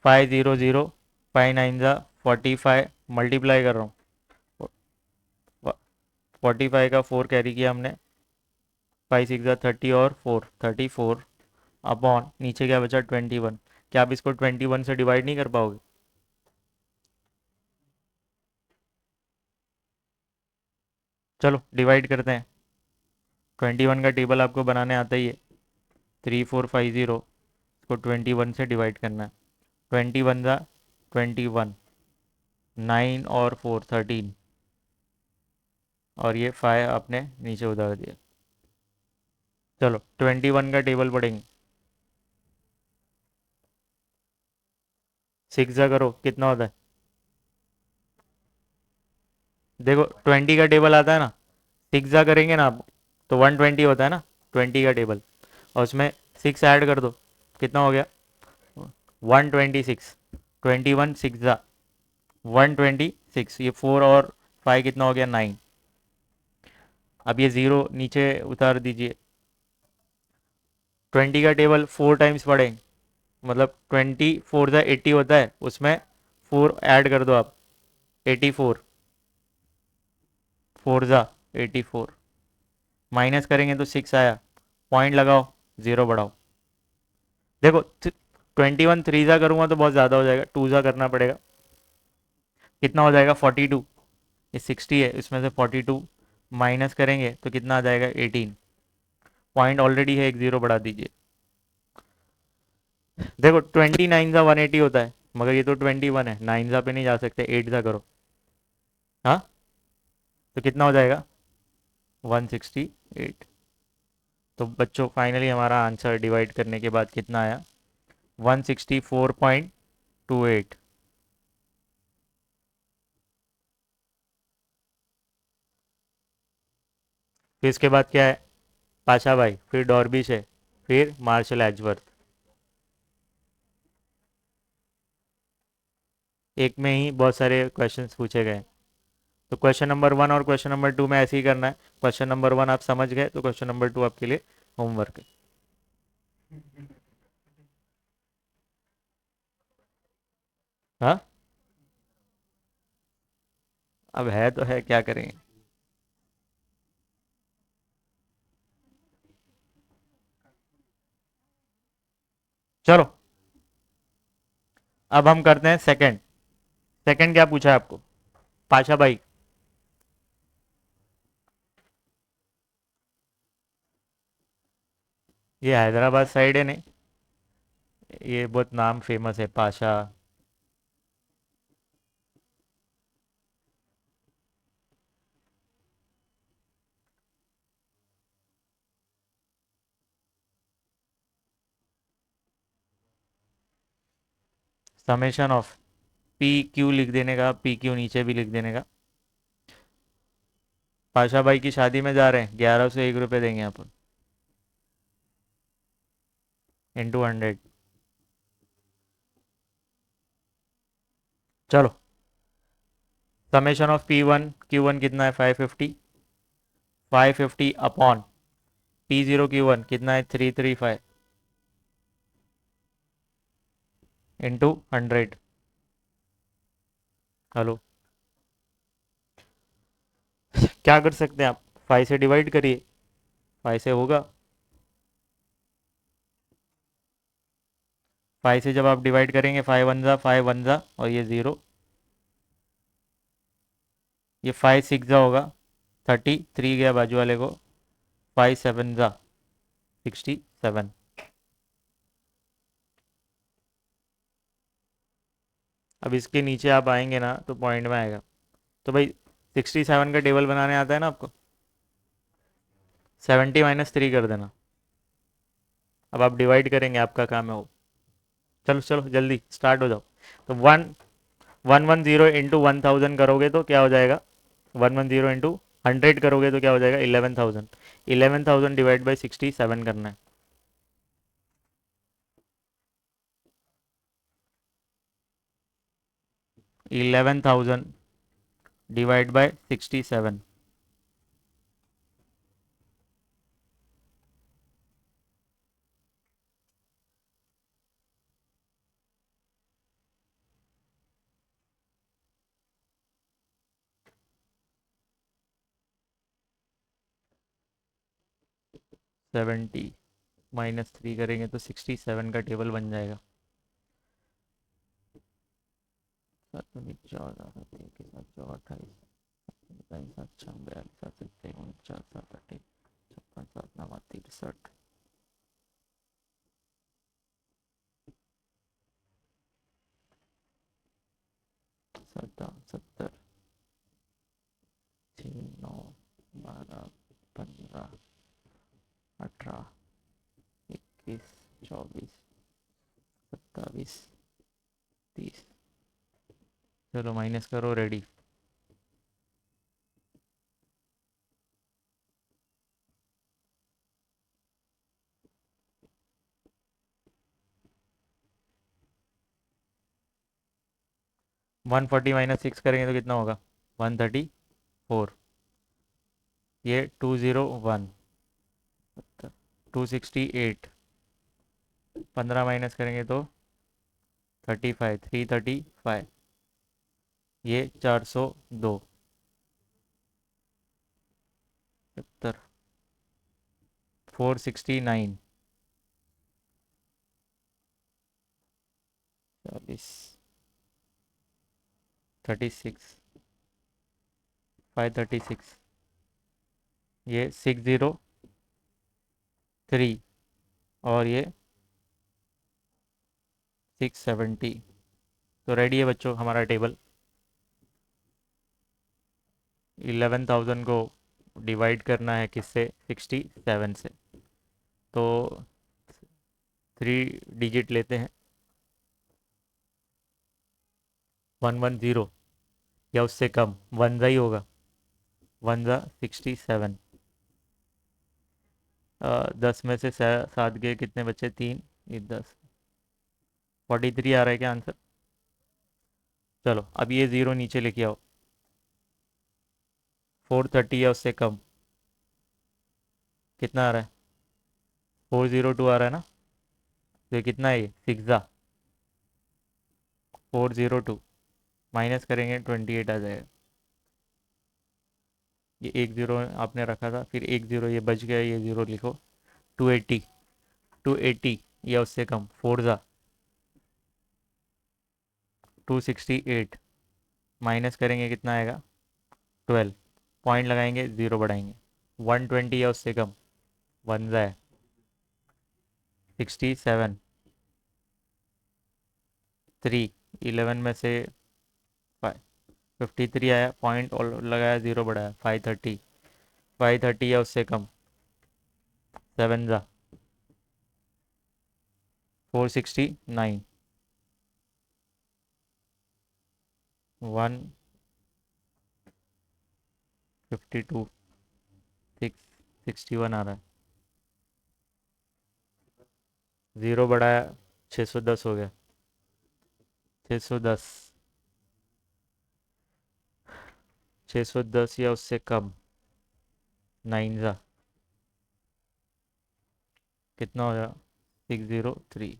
500, 5 9 जा 45, मल्टीप्लाई कर रहा हूँ, 45 का 4 कैरी किया हमने, 5 6 जा 30 और 4 34 अपॉन नीचे क्या बचा 21, क्या आप इसको 21 से डिवाइड नहीं कर पाओगे, चलो डिवाइड करते हैं, 21 का टेबल आपको बनाने आता ही है, 3450, इसको 21 से डिवाइड करना है, 21 जा 21, 9 और 4 13, और ये 5 आपने नीचे उधार दिया, चलो 21 का टेबल पढ़ेंगे, 6 जा करो कितना होता है, देखो 20 का टेबल आता है ना, 6 जा करेंगे ना आप, तो 120 होता है ना 20 का टेबल, और उसमें 6 ऐड कर दो, कितना हो गया 126, 21 6 जा 126, ये 4 और 5 कितना हो गया 9, अब ये ज़ीरो नीचे उतार दीजिए, 20 का टेबल 4 टाइम्स पढ़ेंगे, मतलब 24 जा 80 होता है, उसमें 4 ऐड कर दो आप, 84, 4 जा 84, माइनस करेंगे तो 6 आया, पॉइंट लगाओ, ज़ीरो बढ़ाओ, देखो 21 3 जा करूँगा तो बहुत ज़्यादा हो जाएगा, 2 जा करना पड़ेगा, कितना हो जाएगा 42, ये 60 है, इसमें से 42 माइनस करेंगे तो कितना आ जाएगा 18, पॉइंट ऑलरेडी है, एक ज़ीरो बढ़ा दीजिए, देखो 29 जा 180 होता है, मगर ये तो 21 है, 9 जा पे नहीं जा सकते, 8 जा करो, हाँ तो कितना हो जाएगा 168। तो बच्चों फाइनली हमारा आंसर डिवाइड करने के बाद कितना आया 164.28। फिर इसके बाद क्या है, पाशा भाई, फिर डॉर्बिश है, फिर मार्शल एजवर्थ, एक में ही बहुत सारे क्वेश्चंस पूछे गए, तो क्वेश्चन नंबर 1 और क्वेश्चन नंबर 2 में ऐसे ही करना है, क्वेश्चन नंबर 1 आप समझ गए तो क्वेश्चन नंबर 2 आपके लिए होमवर्क है। हाँ अब है तो है, क्या करेंगे, चलो अब हम करते हैं सेकंड, सेकंड क्या पूछा है आपको पाशा भाई, ये हैदराबाद साइड है नहीं, ये बहुत नाम फेमस है Pasha, summation of P Q लिख देने का, पी क्यू नीचे भी लिख देने का, पाशा भाई की शादी में जा रहे हैं, 1101 रुपये देंगे अपन इंटू 100, चलो समेशन ऑफ P1 Q1 कितना है 550, 550 अपॉन P0 Q1 कितना है 335 इंटू 100, हेलो, क्या कर सकते हैं आप? 5 से डिवाइड करिए, 5 से होगा। 5 से जब आप डिवाइड करेंगे, 5 1 जा 5 1 जा, और ये 0, ये 5 6 जा होगा 33, गया बाजू वाले को, 5 7 जा 67। अब इसके नीचे आप आएंगे ना तो पॉइंट में आएगा। तो भाई 67 का टेबल बनाने आता है ना आपको? 70 - 3 कर देना। अब आप डिवाइड करेंगे, आपका काम है वो। चलो चलो जल्दी स्टार्ट हो जाओ। तो 1 1 1 0 इंटू 1000 करोगे तो क्या हो जाएगा? 1 1 0 इंटू 100 करोगे तो क्या हो जाएगा? 11,000। 11,000 डिवाइड बाई 67 करना है। 11,000 डिवाइड बाय 67। 70 - 3 करेंगे तो 67 का टेबल बन जाएगा। 7 - 4 = 28, 7 - 5 = 56, 57 - 59 = 63, 54 - 7 = 63। 70 6 9 12 15 18 21 24 27 30। चलो माइनस करो, रेडी। 140 - 6 करेंगे तो कितना होगा? 134। ये 201, 268। 15 माइनस करेंगे तो 35, 335। ये 402। 70, 469। 40, 36, 536। ये 603, और ये 670। तो रेडी है बच्चों हमारा टेबल। 11,000 को डिवाइड करना है किससे? 67 से। तो 3 डिजिट लेते हैं। 110 या उससे कम, 1 ही होगा। 1 = 67। 10 में से 7 गए, कितने बचे? 3, ये 10। 43 आ रहा है क्या आंसर? चलो अब ये ज़ीरो नीचे लेके आओ। 430 या उससे कम, कितना आ रहा है? 402 आ रहा है ना? तो ये कितना है? ये 6 402 माइनस करेंगे 28 आ जाएगा। ये एक ज़ीरो आपने रखा था, फिर एक ज़ीरो ये बच गया, ये ज़ीरो लिखो। 280, 280 या उससे कम, 268 माइनस करेंगे, कितना आएगा? 12। पॉइंट लगाएंगे, ज़ीरो बढ़ाएंगे। 120 या उससे कम, 1 है। 67, 3, 11 में से 53 आया, पॉइंट और लगाया, ज़ीरो बढ़ाया, 530। 530 या उससे कम, 7 469। 152, 661 आ रहा है। ज़ीरो बढ़ाया, 610 हो गया। 610, 610 या उससे कम, 9 कितना हो गया? 603।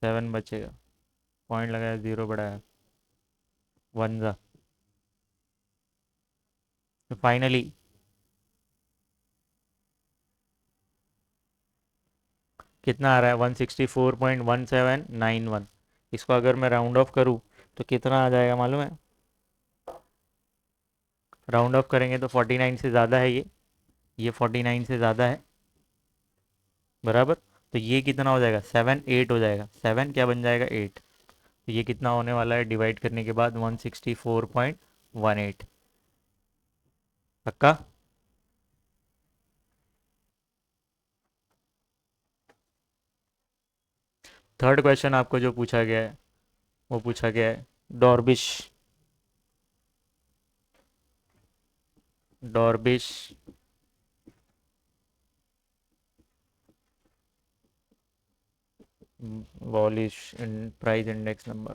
7 बचेगा, पॉइंट लगाया, ज़ीरो बढ़ाया, वन ज़ा, तो फाइनली कितना आ रहा है, 164.1791। इसको अगर मैं राउंड ऑफ करूँ तो कितना आ जाएगा मालूम है? राउंड ऑफ करेंगे तो 49 से ज़्यादा है ये 49 से ज़्यादा है, बराबर। तो ये कितना हो जाएगा, 7 8 हो जाएगा, 7 क्या बन जाएगा, 8। तो ये कितना होने वाला है डिवाइड करने के बाद, 164.18। पक्का? थर्ड क्वेश्चन आपको जो पूछा गया है वो पूछा गया है Drobisch, Drobisch Walsh in price index number.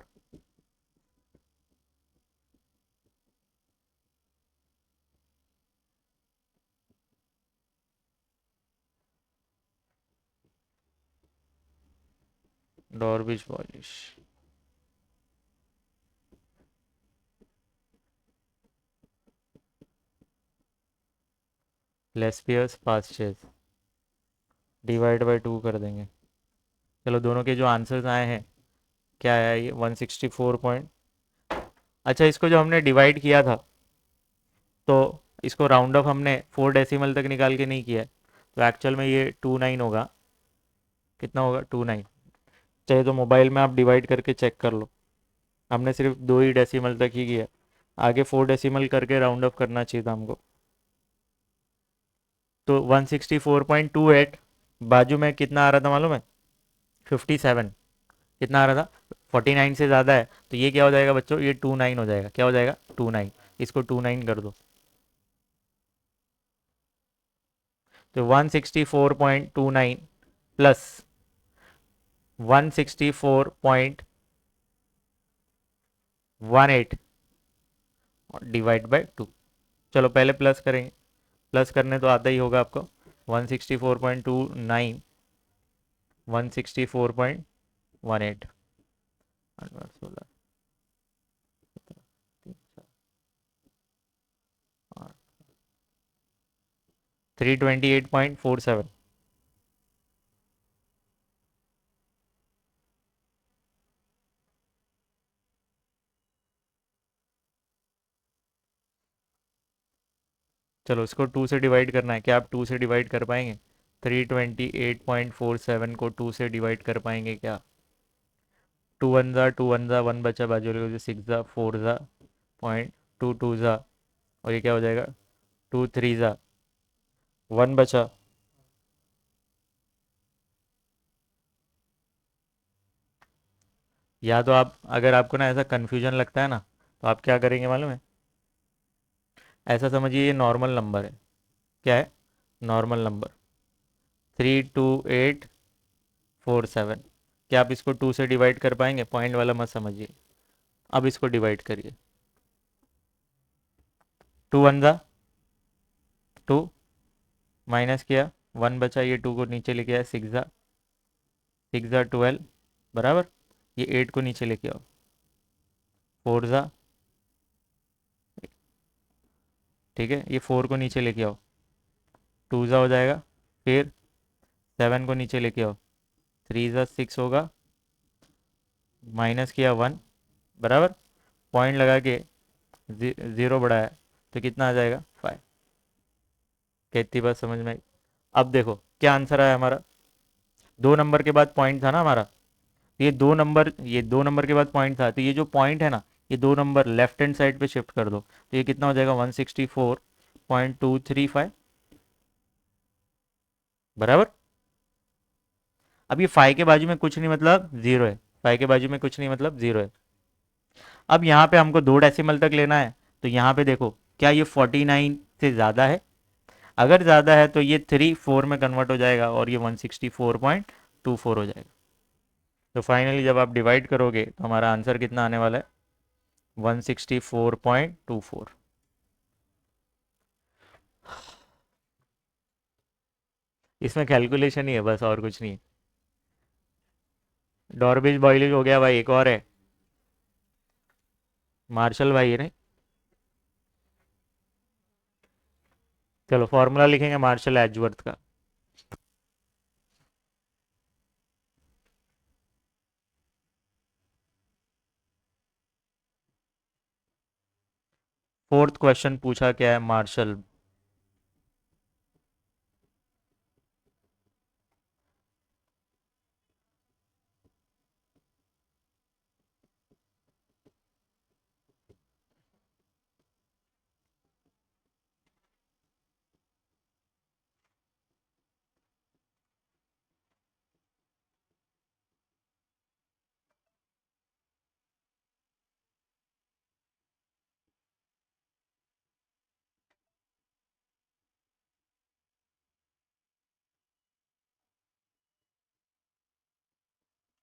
Drobisch Walsh, Laspeyres Paasche's, divide by 2 कर देंगे। चलो दोनों के जो आंसर्स आए हैं, क्या है ये 164 पॉइंट। अच्छा, इसको जो हमने डिवाइड किया था तो इसको राउंड ऑफ हमने 4 डेसिमल तक निकाल के नहीं किया है, तो एक्चुअल में ये 29 होगा। कितना होगा, 29। चाहे तो मोबाइल में आप डिवाइड करके चेक कर लो, हमने सिर्फ 2 ही डेसिमल तक ही किया, आगे 4 डेसिमल करके राउंड ऑफ करना चाहिए था हमको। तो 164.28 बाजू में कितना आ रहा था मालूम है, 57। कितना आ रहा था, 49 से ज़्यादा है, तो ये क्या हो जाएगा बच्चों, ये 29 हो जाएगा। क्या हो जाएगा, 29। इसको 29 कर दो, तो 164.29 प्लस 164.18 डिवाइड बाई 2। चलो पहले प्लस करेंगे, प्लस करने तो आता ही होगा आपको। 164.29, 164.18, 328.47। चलो इसको 2 से डिवाइड करना है, क्या आप 2 से डिवाइड कर पाएंगे? 328.47 को 2 से डिवाइड कर पाएंगे क्या? 2 1 ज़ा 1 बचा, बाजू वाले 6 ज़ा 4 ज़ा पॉइंट, 2 2 ज़ा, और ये क्या हो जाएगा, 2 3 ज़ा 1 बचा। या तो आप, अगर आपको ना ऐसा कन्फ्यूजन लगता है ना, तो आप क्या करेंगे मालूम है, ऐसा समझिए ये नॉर्मल नंबर है। क्या है, नॉर्मल नंबर, 32847। क्या आप इसको 2 से डिवाइड कर पाएंगे? पॉइंट वाला मत समझिए, अब इसको डिवाइड करिए। 2 1 ज़ा 2, माइनस किया 1 बचा, ये 2 को नीचे लेके आया, 6 ज़ा 12, बराबर। ये 8 को नीचे लेके आओ, 4 ज़ा, ठीक है, ये 4 को नीचे लेके आओ, 2 ज़ा हो जाएगा। फिर 7 को नीचे लेके आओ, 3 ज़ा 6 होगा, माइनस किया 1, बराबर। पॉइंट लगा के ज़ीरो बढ़ाया, तो कितना आ जाएगा, 5। कितनी बात समझ में आई? अब देखो क्या आंसर आया हमारा, 2 नंबर के बाद पॉइंट था ना हमारा, तो ये 2 नंबर के बाद पॉइंट था, तो ये जो पॉइंट है ना, ये 2 नंबर लेफ्ट हैंड साइड पे शिफ्ट कर दो, तो ये कितना हो जाएगा, 164.235, बराबर। अब ये 5 के बाजू में कुछ नहीं मतलब जीरो है, 5 के बाजू में कुछ नहीं मतलब जीरो है। अब यहाँ पे हमको 2 डेसिमल तक लेना है, तो यहाँ पे देखो क्या ये 49 से ज़्यादा है? अगर ज़्यादा है तो ये 3 4 में कन्वर्ट हो जाएगा और ये 164.24 हो जाएगा। तो फाइनली जब आप डिवाइड करोगे तो हमारा आंसर कितना आने वाला है, 164.24। इसमें कैलकुलेशन ही है बस, और कुछ नहीं है। डॉर्बिश बॉयलिश हो गया भाई, एक और है। मार्शल भाई है नहीं। चलो फॉर्मूला लिखेंगे मार्शल एजवर्थ का। फोर्थ क्वेश्चन पूछा क्या है, मार्शल।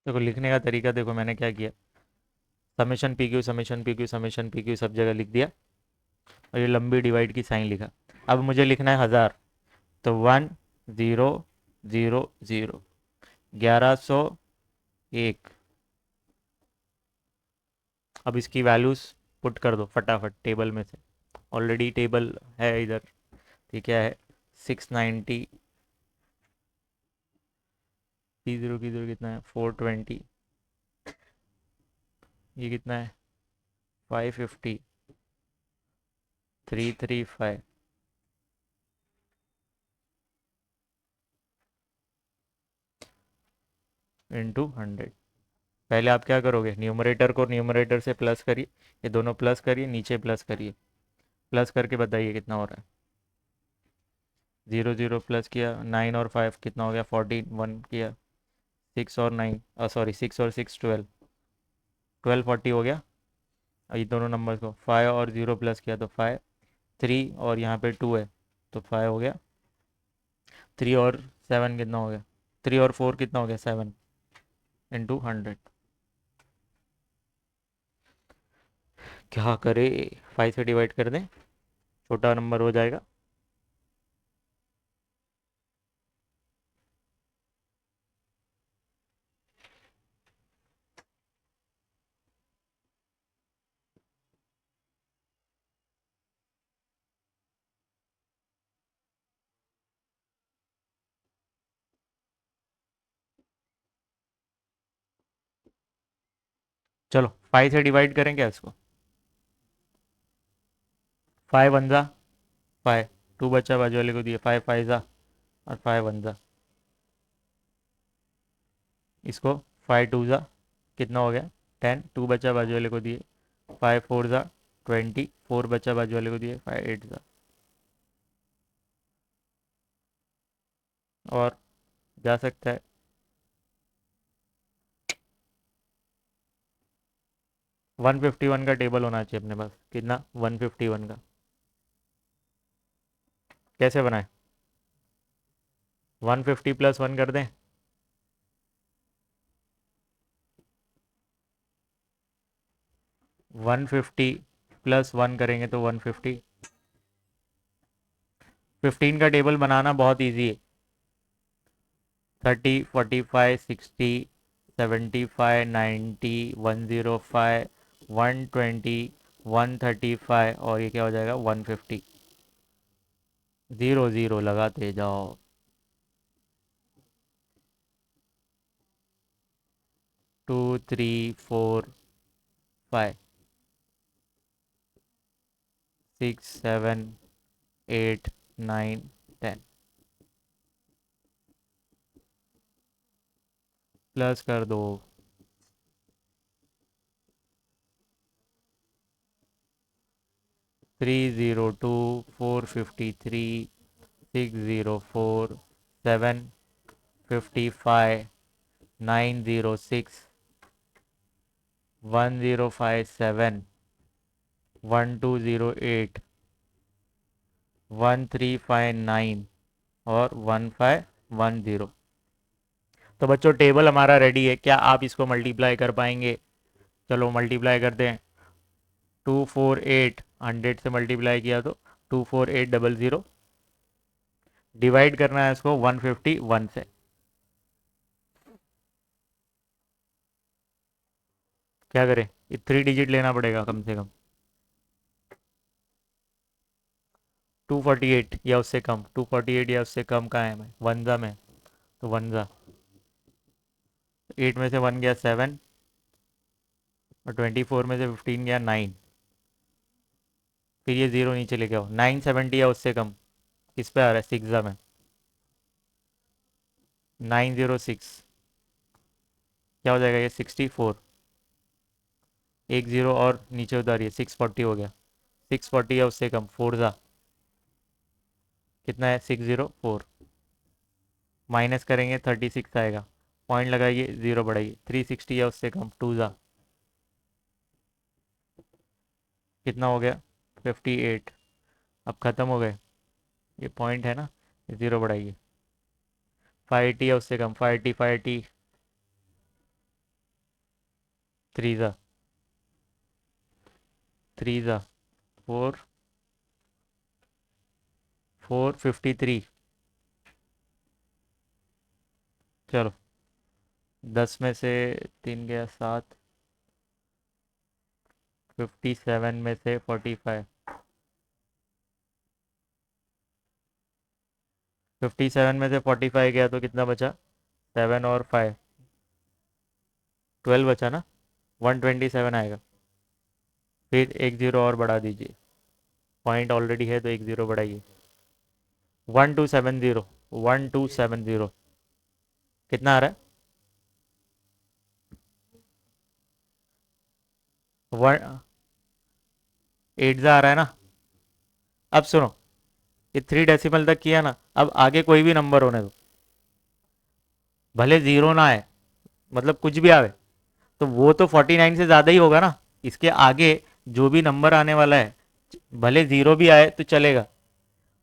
देखो लिखने का तरीका देखो, मैंने क्या किया, summation P Q summation P Q summation P Q सब जगह लिख दिया, और ये लंबी डिवाइड की साइन लिखा। अब मुझे लिखना है 1000, तो 1000, 1101। अब इसकी वैल्यूज पुट कर दो फटाफट टेबल में से, ऑलरेडी टेबल है इधर। ठीक है, 690, P0 की 0 कितना है, 420, ये कितना है, 550, 335 इंटू 100। पहले आप क्या करोगे, न्यूमरेटर को न्यूमरेटर से प्लस करिए, ये दोनों प्लस करिए, नीचे प्लस करिए, प्लस करके बताइए कितना हो रहा है। 0 0 प्लस किया, 9 और 5 कितना हो गया, 14, 1 किया, 6 और 9, सॉरी 6 और 6 12, 1240 हो गया। और ये दोनों नंबर को 5 और 0 प्लस किया तो 5, 3 और यहाँ पे 2 है तो 5 हो गया, 3 और 7 कितना हो गया, 3 और 4 कितना हो गया, 7 इंटू 100। क्या करे, 5 से डिवाइड कर दें, छोटा नंबर हो जाएगा। चलो 5 से डिवाइड करें क्या इसको, 5 1 जा 5, 2 बच्चा बाजू वाले को दिए, 5 5 जा और 5 1 जा, इसको 5 2 जा कितना हो गया, 10, 2 बच्चा बाजू वाले को दिए, 5 4 जा 20, 4 बच्चा बाजू वाले को दिए, 5 8 जा। और जा सकता है, 151 का टेबल होना चाहिए अपने पास, कितना, 151 का। कैसे बनाए, 150 प्लस 1 कर दें, 150 प्लस 1 करेंगे तो 150। 15 का टेबल बनाना बहुत इजी है, 30 45 60 75 90 105 120 135, और ये क्या हो जाएगा, 150। 0 0 लगाते जाओ, 2 3 4 5 6 7 8 9 10, प्लस कर दो, 302 453 604 755 906 1057 1208 1359 और 1510। तो बच्चों टेबल हमारा रेडी है, क्या आप इसको मल्टीप्लाई कर पाएंगे। चलो मल्टीप्लाई करते हैं, 248, 100 से मल्टीप्लाई किया तो 24800, डिवाइड करना है इसको 151 से, क्या करें, ये 3 डिजिट लेना पड़ेगा कम से कम। 248 या उससे कम, 248 या उससे कम कहाँ है, मैं वनजा में, तो वनजा 8 में से 1 गया 7, और 24 में से 15 गया 9, फिर ये जीरो नीचे लेके आओ। 970 या उससे कम किस पे आ रहा है, सिक्सा में, 906, क्या हो जाएगा ये 64, एक जीरो और नीचे उतारिए, 640 हो गया। 640 या उससे कम, फोर्जा कितना है, 604, माइनस करेंगे 36 आएगा, पॉइंट लगाइए, जीरो बढ़ाइए, 360 या उससे कम, टूजा कितना हो गया, 58, अब ख़त्म हो गए, ये पॉइंट है ना, ज़ीरो बढ़ाइए, 580 या उससे कम, 580, 580, थ्रीजा, थ्रीजा, 453, चलो 10 में से 3 गया 7, 57 में से 45, 57 में से 45 गया तो कितना बचा, 7 और 5, 12 बचा ना, 127 आएगा, फिर एक जीरो और बढ़ा दीजिए, पॉइंट ऑलरेडी है तो एक जीरो बढ़ाइए, 1270, 1270 कितना आ रहा है, वन 8 आ रहा है ना। अब सुनो, ये 3 डेसिमल तक किया ना, अब आगे कोई भी नंबर होने दो, भले जीरो ना आए, मतलब कुछ भी आवे, तो वो तो 49 से ज़्यादा ही होगा ना, इसके आगे जो भी नंबर आने वाला है, भले जीरो भी आए तो चलेगा,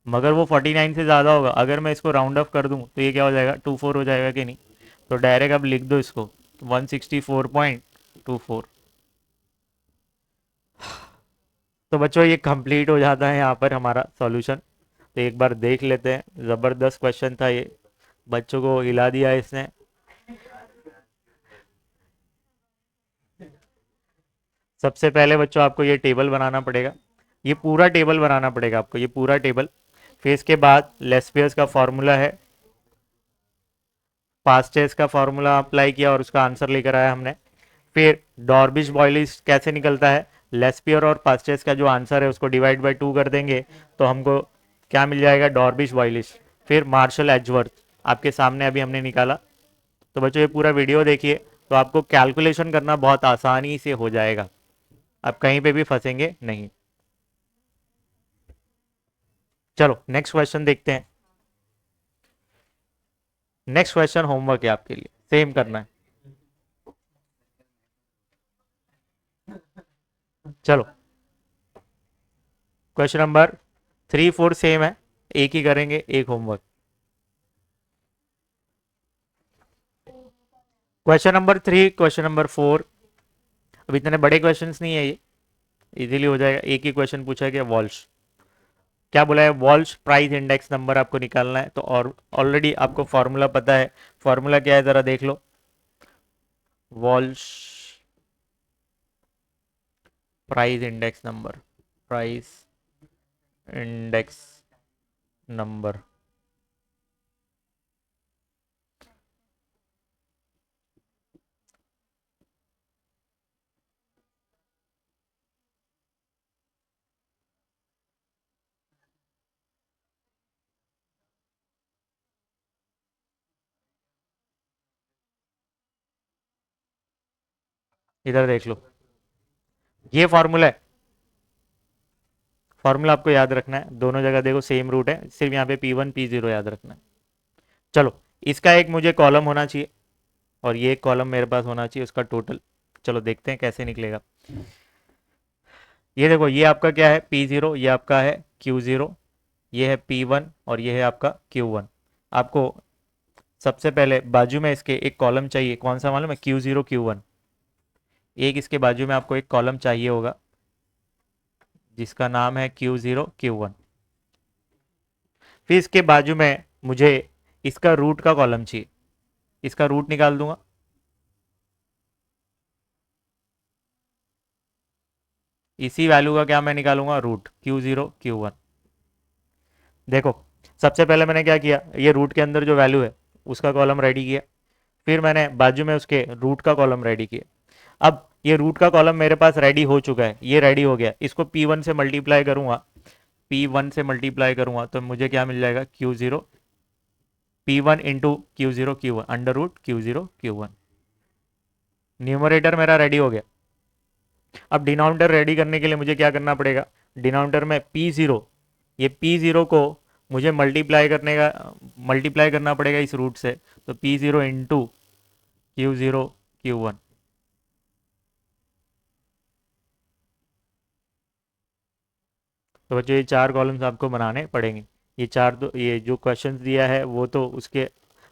मगर वो 49 से ज़्यादा होगा। अगर मैं इसको राउंड ऑफ कर दूं तो ये क्या हो जाएगा, 24 हो जाएगा कि नहीं, तो डायरेक्ट अब लिख दो इसको, 164.24। तो बच्चों ये कंप्लीट हो जाता है यहाँ पर हमारा सॉल्यूशन। तो एक बार देख लेते हैं, ज़बरदस्त क्वेश्चन था ये, बच्चों को हिला दिया इसने। सबसे पहले बच्चों आपको ये टेबल बनाना पड़ेगा, ये पूरा टेबल बनाना पड़ेगा आपको, ये पूरा टेबल। फिर इसके बाद लेस्पियस का फॉर्मूला है, पास्टेस का फॉर्मूला अप्लाई किया और उसका आंसर लेकर आया हमने। फिर डॉर्बिश बॉयलिश कैसे निकलता है, लेस्पियर और पास्टेस का जो आंसर है उसको डिवाइड बाय 2 कर देंगे तो हमको क्या मिल जाएगा, डॉर्बिश बॉयलिश। फिर मार्शल एजवर्थ आपके सामने अभी हमने निकाला। तो बच्चों ये पूरा वीडियो देखिए, तो आपको कैलकुलेशन करना बहुत आसानी से हो जाएगा, आप कहीं पे भी फंसेंगे नहीं। चलो नेक्स्ट क्वेश्चन देखते हैं। नेक्स्ट क्वेश्चन होमवर्क है आपके लिए, सेम करना है। चलो क्वेश्चन नंबर 3 4 सेम है, एक ही करेंगे, एक homework. Question number 3, question number 4, अब इतने बड़े क्वेश्चंस नहीं है ये, इजीली हो जाएगा। एक ही क्वेश्चन पूछा गया, वॉल्श, क्या बोला है, वॉल्श प्राइस इंडेक्स नंबर आपको निकालना है। तो और ऑलरेडी आपको फॉर्मूला पता है, फॉर्मूला क्या है जरा देख लो, Walsh price index number, price index number, इधर देख लो, ये फॉर्मूला है। फॉर्मूला आपको याद रखना है, दोनों जगह देखो सेम रूट है, सिर्फ यहाँ पे P1 P0 याद रखना है। चलो इसका एक मुझे कॉलम होना चाहिए और ये एक कॉलम मेरे पास होना चाहिए, उसका टोटल। चलो देखते हैं कैसे निकलेगा। ये देखो, ये आपका क्या है, P0, ये आपका है Q0, ये है P1 और ये है आपका Q1। आपको सबसे पहले बाजू में इसके एक कॉलम चाहिए, कौन सा मालूम है, Q0 Q1। एक इसके बाजू में आपको एक कॉलम चाहिए होगा जिसका नाम है Q0 Q1। फिर इसके बाजू में मुझे इसका रूट का कॉलम चाहिए, इसका रूट निकाल दूंगा। इसी वैल्यू का क्या मैं निकालूंगा, रूट Q0 Q1। देखो, सबसे पहले मैंने क्या किया, ये रूट के अंदर जो वैल्यू है उसका कॉलम रेडी किया, फिर मैंने बाजू में उसके रूट का कॉलम रेडी किया। अब ये रूट का कॉलम मेरे पास रेडी हो चुका है, ये रेडी हो गया, इसको P1 से मल्टीप्लाई करूंगा, P1 से मल्टीप्लाई करूंगा तो मुझे क्या मिल जाएगा, Q0 P1 into Q0 Q1 under root Q0 Q1। Numerator मेरा रेडी हो गया। अब डिनोमिनेटर रेडी करने के लिए मुझे क्या करना पड़ेगा, डिनोमिनेटर में P0, ये P0 को मुझे मल्टीप्लाई करना पड़ेगा इस रूट से, तो P0 इंटू Q0 Q1। तो बच्चों ये चार कॉलम्स आपको बनाने पड़ेंगे, ये चार, दो ये जो क्वेश्चंस दिया है वो तो उसके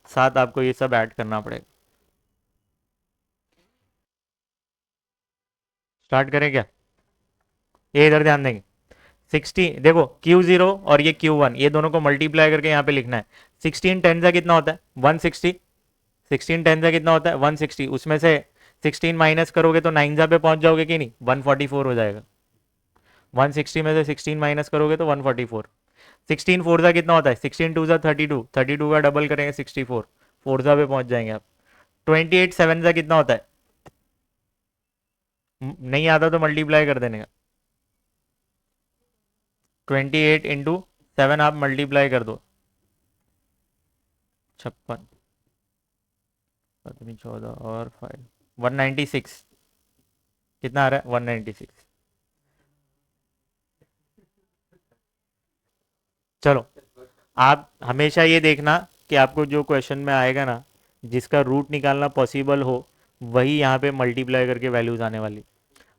साथ आपको ये सब ऐड करना पड़ेगा। स्टार्ट करें क्या, ये इधर ध्यान देंगे। 60, देखो Q0 और ये Q1, ये दोनों को मल्टीप्लाई करके यहाँ पे लिखना है। 16 10 से कितना होता है, 160। 16 10 से कितना होता है, 160। उसमें से 16 माइनस करोगे तो 9 पे पहुंच जाओगे कि नहीं, 144 हो जाएगा। 160 में से 16 माइनस करोगे तो 144। 16 फोर ज़ा कितना होता है, 16 टू ज़ा 32, 32 का डबल करेंगे 64, फोर ज़ा पे पहुंच जाएंगे आप। 28 सेवन ज़ा कितना होता है, नहीं आता तो मल्टीप्लाई कर देने का। 28 इंटू 7 आप मल्टीप्लाई कर दो, 56, 14 और 5, 196। कितना आ रहा है, 196। चलो, आप हमेशा ये देखना कि आपको जो क्वेश्चन में आएगा ना, जिसका रूट निकालना पॉसिबल हो, वही यहाँ पे मल्टीप्लाई करके वैल्यूज आने वाली।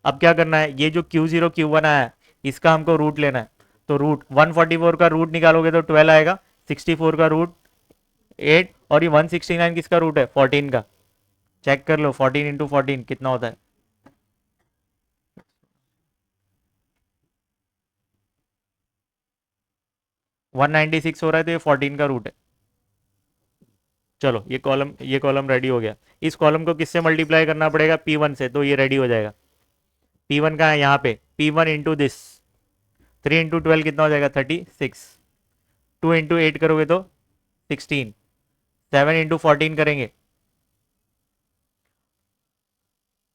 अब क्या करना है, ये जो Q0 Q1 आया है, इसका हमको रूट लेना है। तो रूट 144 का रूट निकालोगे तो 12 आएगा, 64 का रूट 8, और ये 169 किसका रूट है, 14 का। चेक कर लो, 14 इंटू 14 कितना होता है, 196 हो रहा है, तो ये 14 का रूट है। चलो, ये कॉलम रेडी हो गया। इस कॉलम को किससे मल्टीप्लाई करना पड़ेगा, P1 से, तो ये रेडी हो जाएगा। P1 का है यहाँ पे, P1 इंटू दिस, 3 इंटू 12 कितना हो जाएगा, 36। 2 इंटू 8 करोगे तो 16। 7 इंटू 14 करेंगे,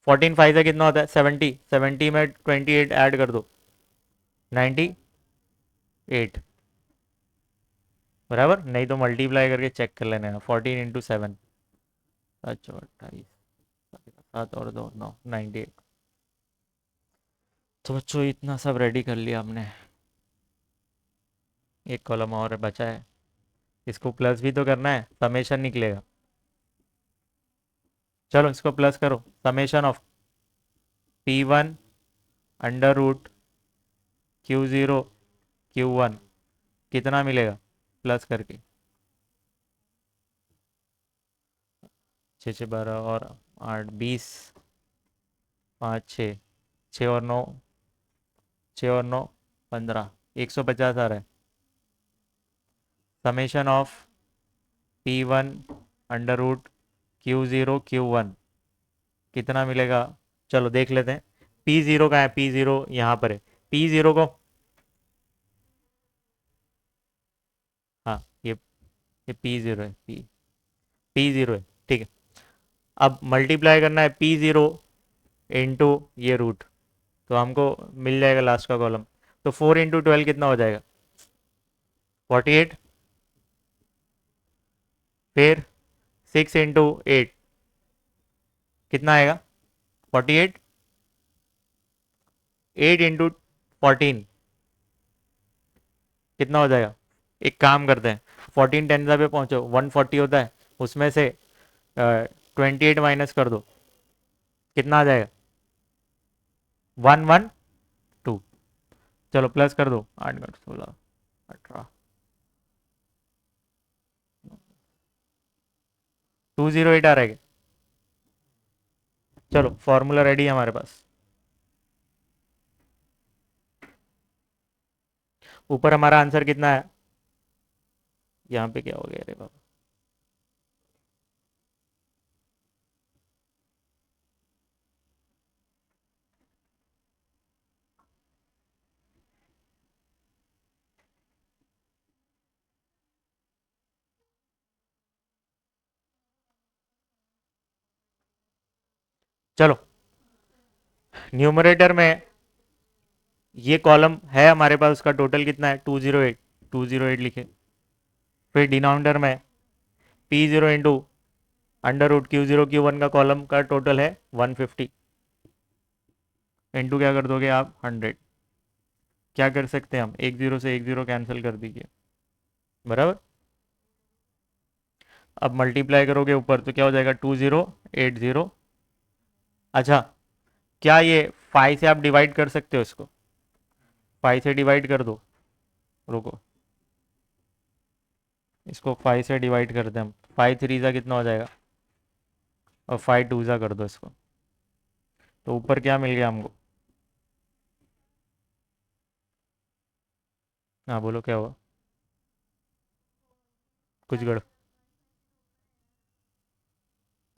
14 फाइव से कितना होता है, 70। 70 में 28 ऐड कर दो, 98। बराबर, नहीं तो मल्टीप्लाई करके चेक कर लेना, 14 इंटू 7, अच्छा 28, 7 और 2 9, 98। तो बच्चों इतना सब रेडी कर लिया हमने, एक कॉलम और बचा है, इसको प्लस भी तो करना है, समेशन निकलेगा। चलो इसको प्लस करो, summation of P1 under root Q0 Q1 कितना मिलेगा, प्लस करके 6 6 12 और 8 20, 5 6, 6 और 9, 6 और 9 15, 150 आ रहा है। Summation of P1 under root Q0 Q1 कितना मिलेगा, चलो देख लेते हैं। P0 का है, P0 यहाँ पर है, P0 को, हाँ ये P0 है, P0 है, ठीक है। अब मल्टीप्लाई करना है P0 इंटू ये रूट, तो हमको मिल जाएगा लास्ट का कॉलम। तो 4 इंटू 12 कितना हो जाएगा, 48। फिर 6 इंटू 8 कितना आएगा, 48। 8 इंटू 14 कितना हो जाएगा, एक काम करते हैं, 14 10 पे पहुंचो, 140 होता है, उसमें से 28 माइनस कर दो, कितना आ जाएगा, 112। चलो प्लस कर दो, 8 16 18, 208 आ रहा है। चलो फॉर्मूला रेडी है हमारे पास। ऊपर हमारा आंसर कितना है, यहाँ पे क्या हो गया, अरे बाबा, चलो न्यूमरेटर में ये कॉलम है हमारे पास, उसका टोटल कितना है 208, 208 लिखे। फिर डिनोमिनेटर में P0 into under root Q0 Q1 का कॉलम का टोटल है 150, इंटू क्या कर दोगे आप 100। क्या कर सकते हैं हम, एक जीरो से एक जीरो कैंसिल कर दीजिए, बराबर। अब मल्टीप्लाई करोगे ऊपर तो क्या हो जाएगा 2080। अच्छा, क्या ये 5 से आप डिवाइड कर सकते हो इसको, 5 से डिवाइड कर दो, रुको इसको 5 से डिवाइड कर दें हम, 5 3 ज़ा कितना हो जाएगा, और 5 2 ज़ा कर दो इसको, तो ऊपर क्या मिल गया हमको। हाँ बोलो क्या हुआ, कुछ गड़,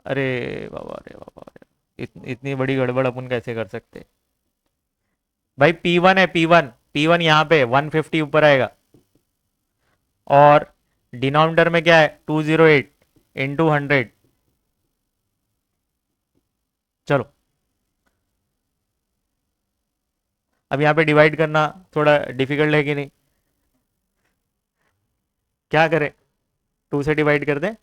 अरे बाबा अरे, इतनी बड़ी गड़बड़ अपन कैसे कर सकते। भाई P1 है, P1, P1 यहाँ पे 150 ऊपर आएगा, और डिनोमिनेटर में क्या है 208 इंटू 100। चलो अब यहाँ पे डिवाइड करना थोड़ा डिफिकल्ट है कि नहीं, क्या करें, 2 से डिवाइड कर दें,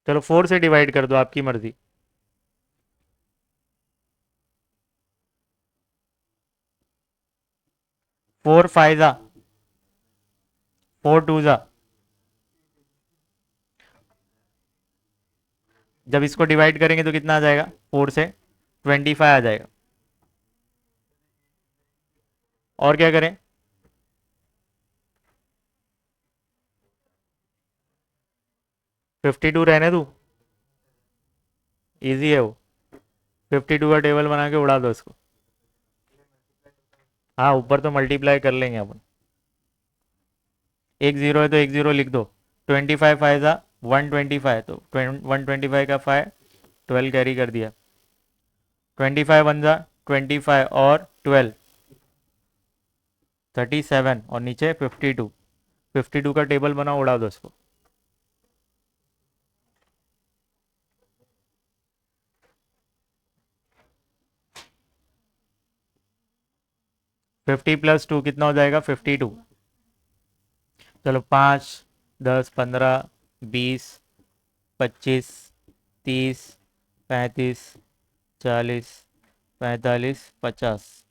चलो 4 से डिवाइड कर दो, आपकी मर्जी। 4 5 ज़ा, 4 2 ज़ा, जब इसको डिवाइड करेंगे तो कितना आ जाएगा, 4 से 25 आ जाएगा। और क्या करें, 52 रहने दूँ, इजी है वो, 52 का टेबल बना के उड़ा दो इसको। हाँ ऊपर तो मल्टीप्लाई कर लेंगे अपन, एक जीरो है तो एक जीरो लिख दो, 25 5 ज़ा 125, तो 125 का 5, 12 कैरी कर दिया, 25 1 ज़ा 25 और 12 37, और नीचे 52, 52 का टेबल बना उड़ा दो इसको। 50 प्लस 2 कितना हो जाएगा 52। चलो 5 10 15 20 25 30 35 40 45 50,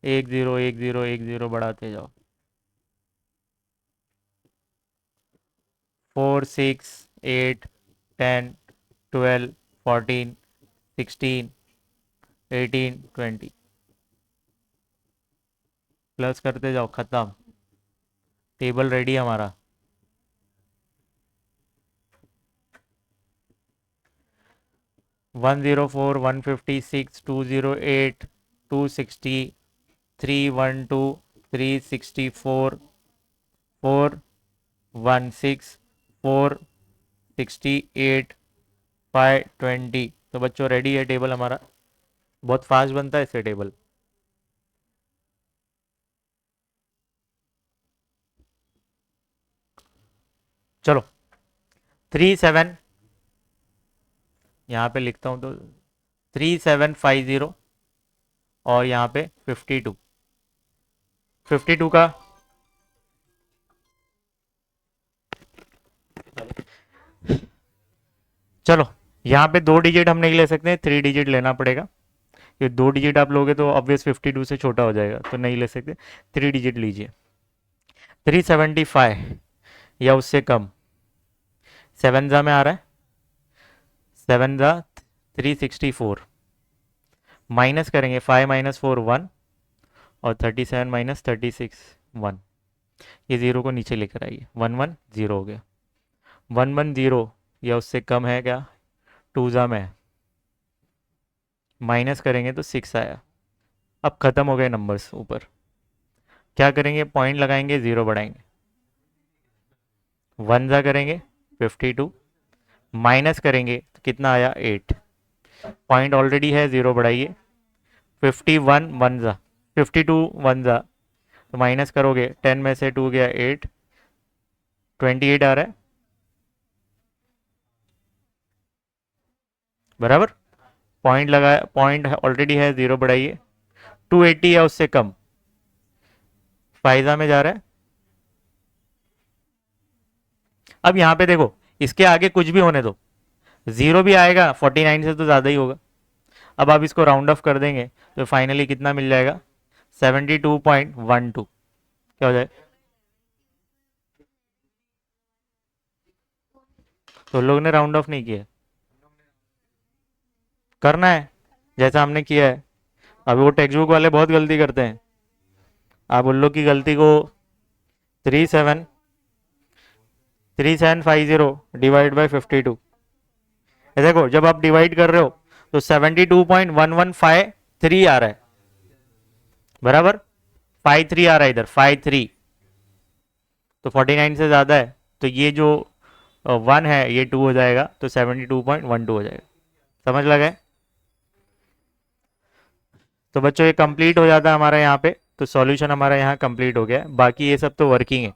एक जीरो एक जीरो बढ़ाते जाओ, 4 6 8 10 12 14 16 18 20, प्लस करते जाओ, खत्म, टेबल रेडी हमारा। 104 156 208 260 312 364 416 468 520। तो बच्चों रेडी है टेबल हमारा, बहुत फास्ट बनता है इससे टेबल। चलो 37, यहाँ पे लिखता हूँ तो 3750, और यहाँ पे 52, 52 का, चलो यहाँ पे 2 डिजिट हम नहीं ले सकते, 3 डिजिट लेना पड़ेगा, ये 2 डिजिट आप लोगे तो ऑब्वियस 52 से छोटा हो जाएगा, तो नहीं ले सकते, 3 डिजिट लीजिए। 375 या उससे कम, 7 जा में आ रहा है, 7 जा 364, माइनस करेंगे 5 माइनस 4 1, और 37 माइनस 36 1, ये जीरो को नीचे लेकर आइए, 1 1 जीरो हो गया, 1 1 जीरो या उससे कम है क्या, 2 जा में है, माइनस करेंगे तो 6 आया। अब खत्म हो गए नंबर्स ऊपर, क्या करेंगे, पॉइंट लगाएंगे, जीरो बढ़ाएंगे, 1 जा करेंगे 52, माइनस करेंगे तो कितना आया 8, पॉइंट ऑलरेडी है, जीरो बढ़ाइए, 51 1 जा 52 1 जा, तो माइनस करोगे 10 में से 2 गया 8, 28 आ रहा है, बराबर। पॉइंट लगाया, पॉइंट ऑलरेडी है, जीरो बढ़ाइए, 280 या उससे कम, फायदा में जा रहा है। अब यहां पे देखो, इसके आगे कुछ भी होने दो, जीरो भी आएगा, 49 से तो ज्यादा ही होगा। अब आप इसको राउंड ऑफ कर देंगे तो फाइनली कितना मिल जाएगा, 72.12। क्या हो जाए, तो लोग ने राउंड ऑफ नहीं किया, करना है जैसा हमने किया है। अभी वो टेक्स्ट बुक वाले बहुत गलती करते हैं, आप उन लोग की गलती को 3750 डिवाइड बाई 52, देखो जब आप डिवाइड कर रहे हो तो 72.1153 आ रहा है, बराबर। 53 आ रहा है इधर, 53, तो 49 से ज्यादा है, तो ये जो वन है ये टू हो जाएगा, तो 72.12 हो जाएगा। समझ लगा? तो बच्चों ये कंप्लीट हो जाता है हमारा यहाँ पे, तो सॉल्यूशन हमारा यहाँ कंप्लीट हो गया, बाकी ये सब तो वर्किंग है।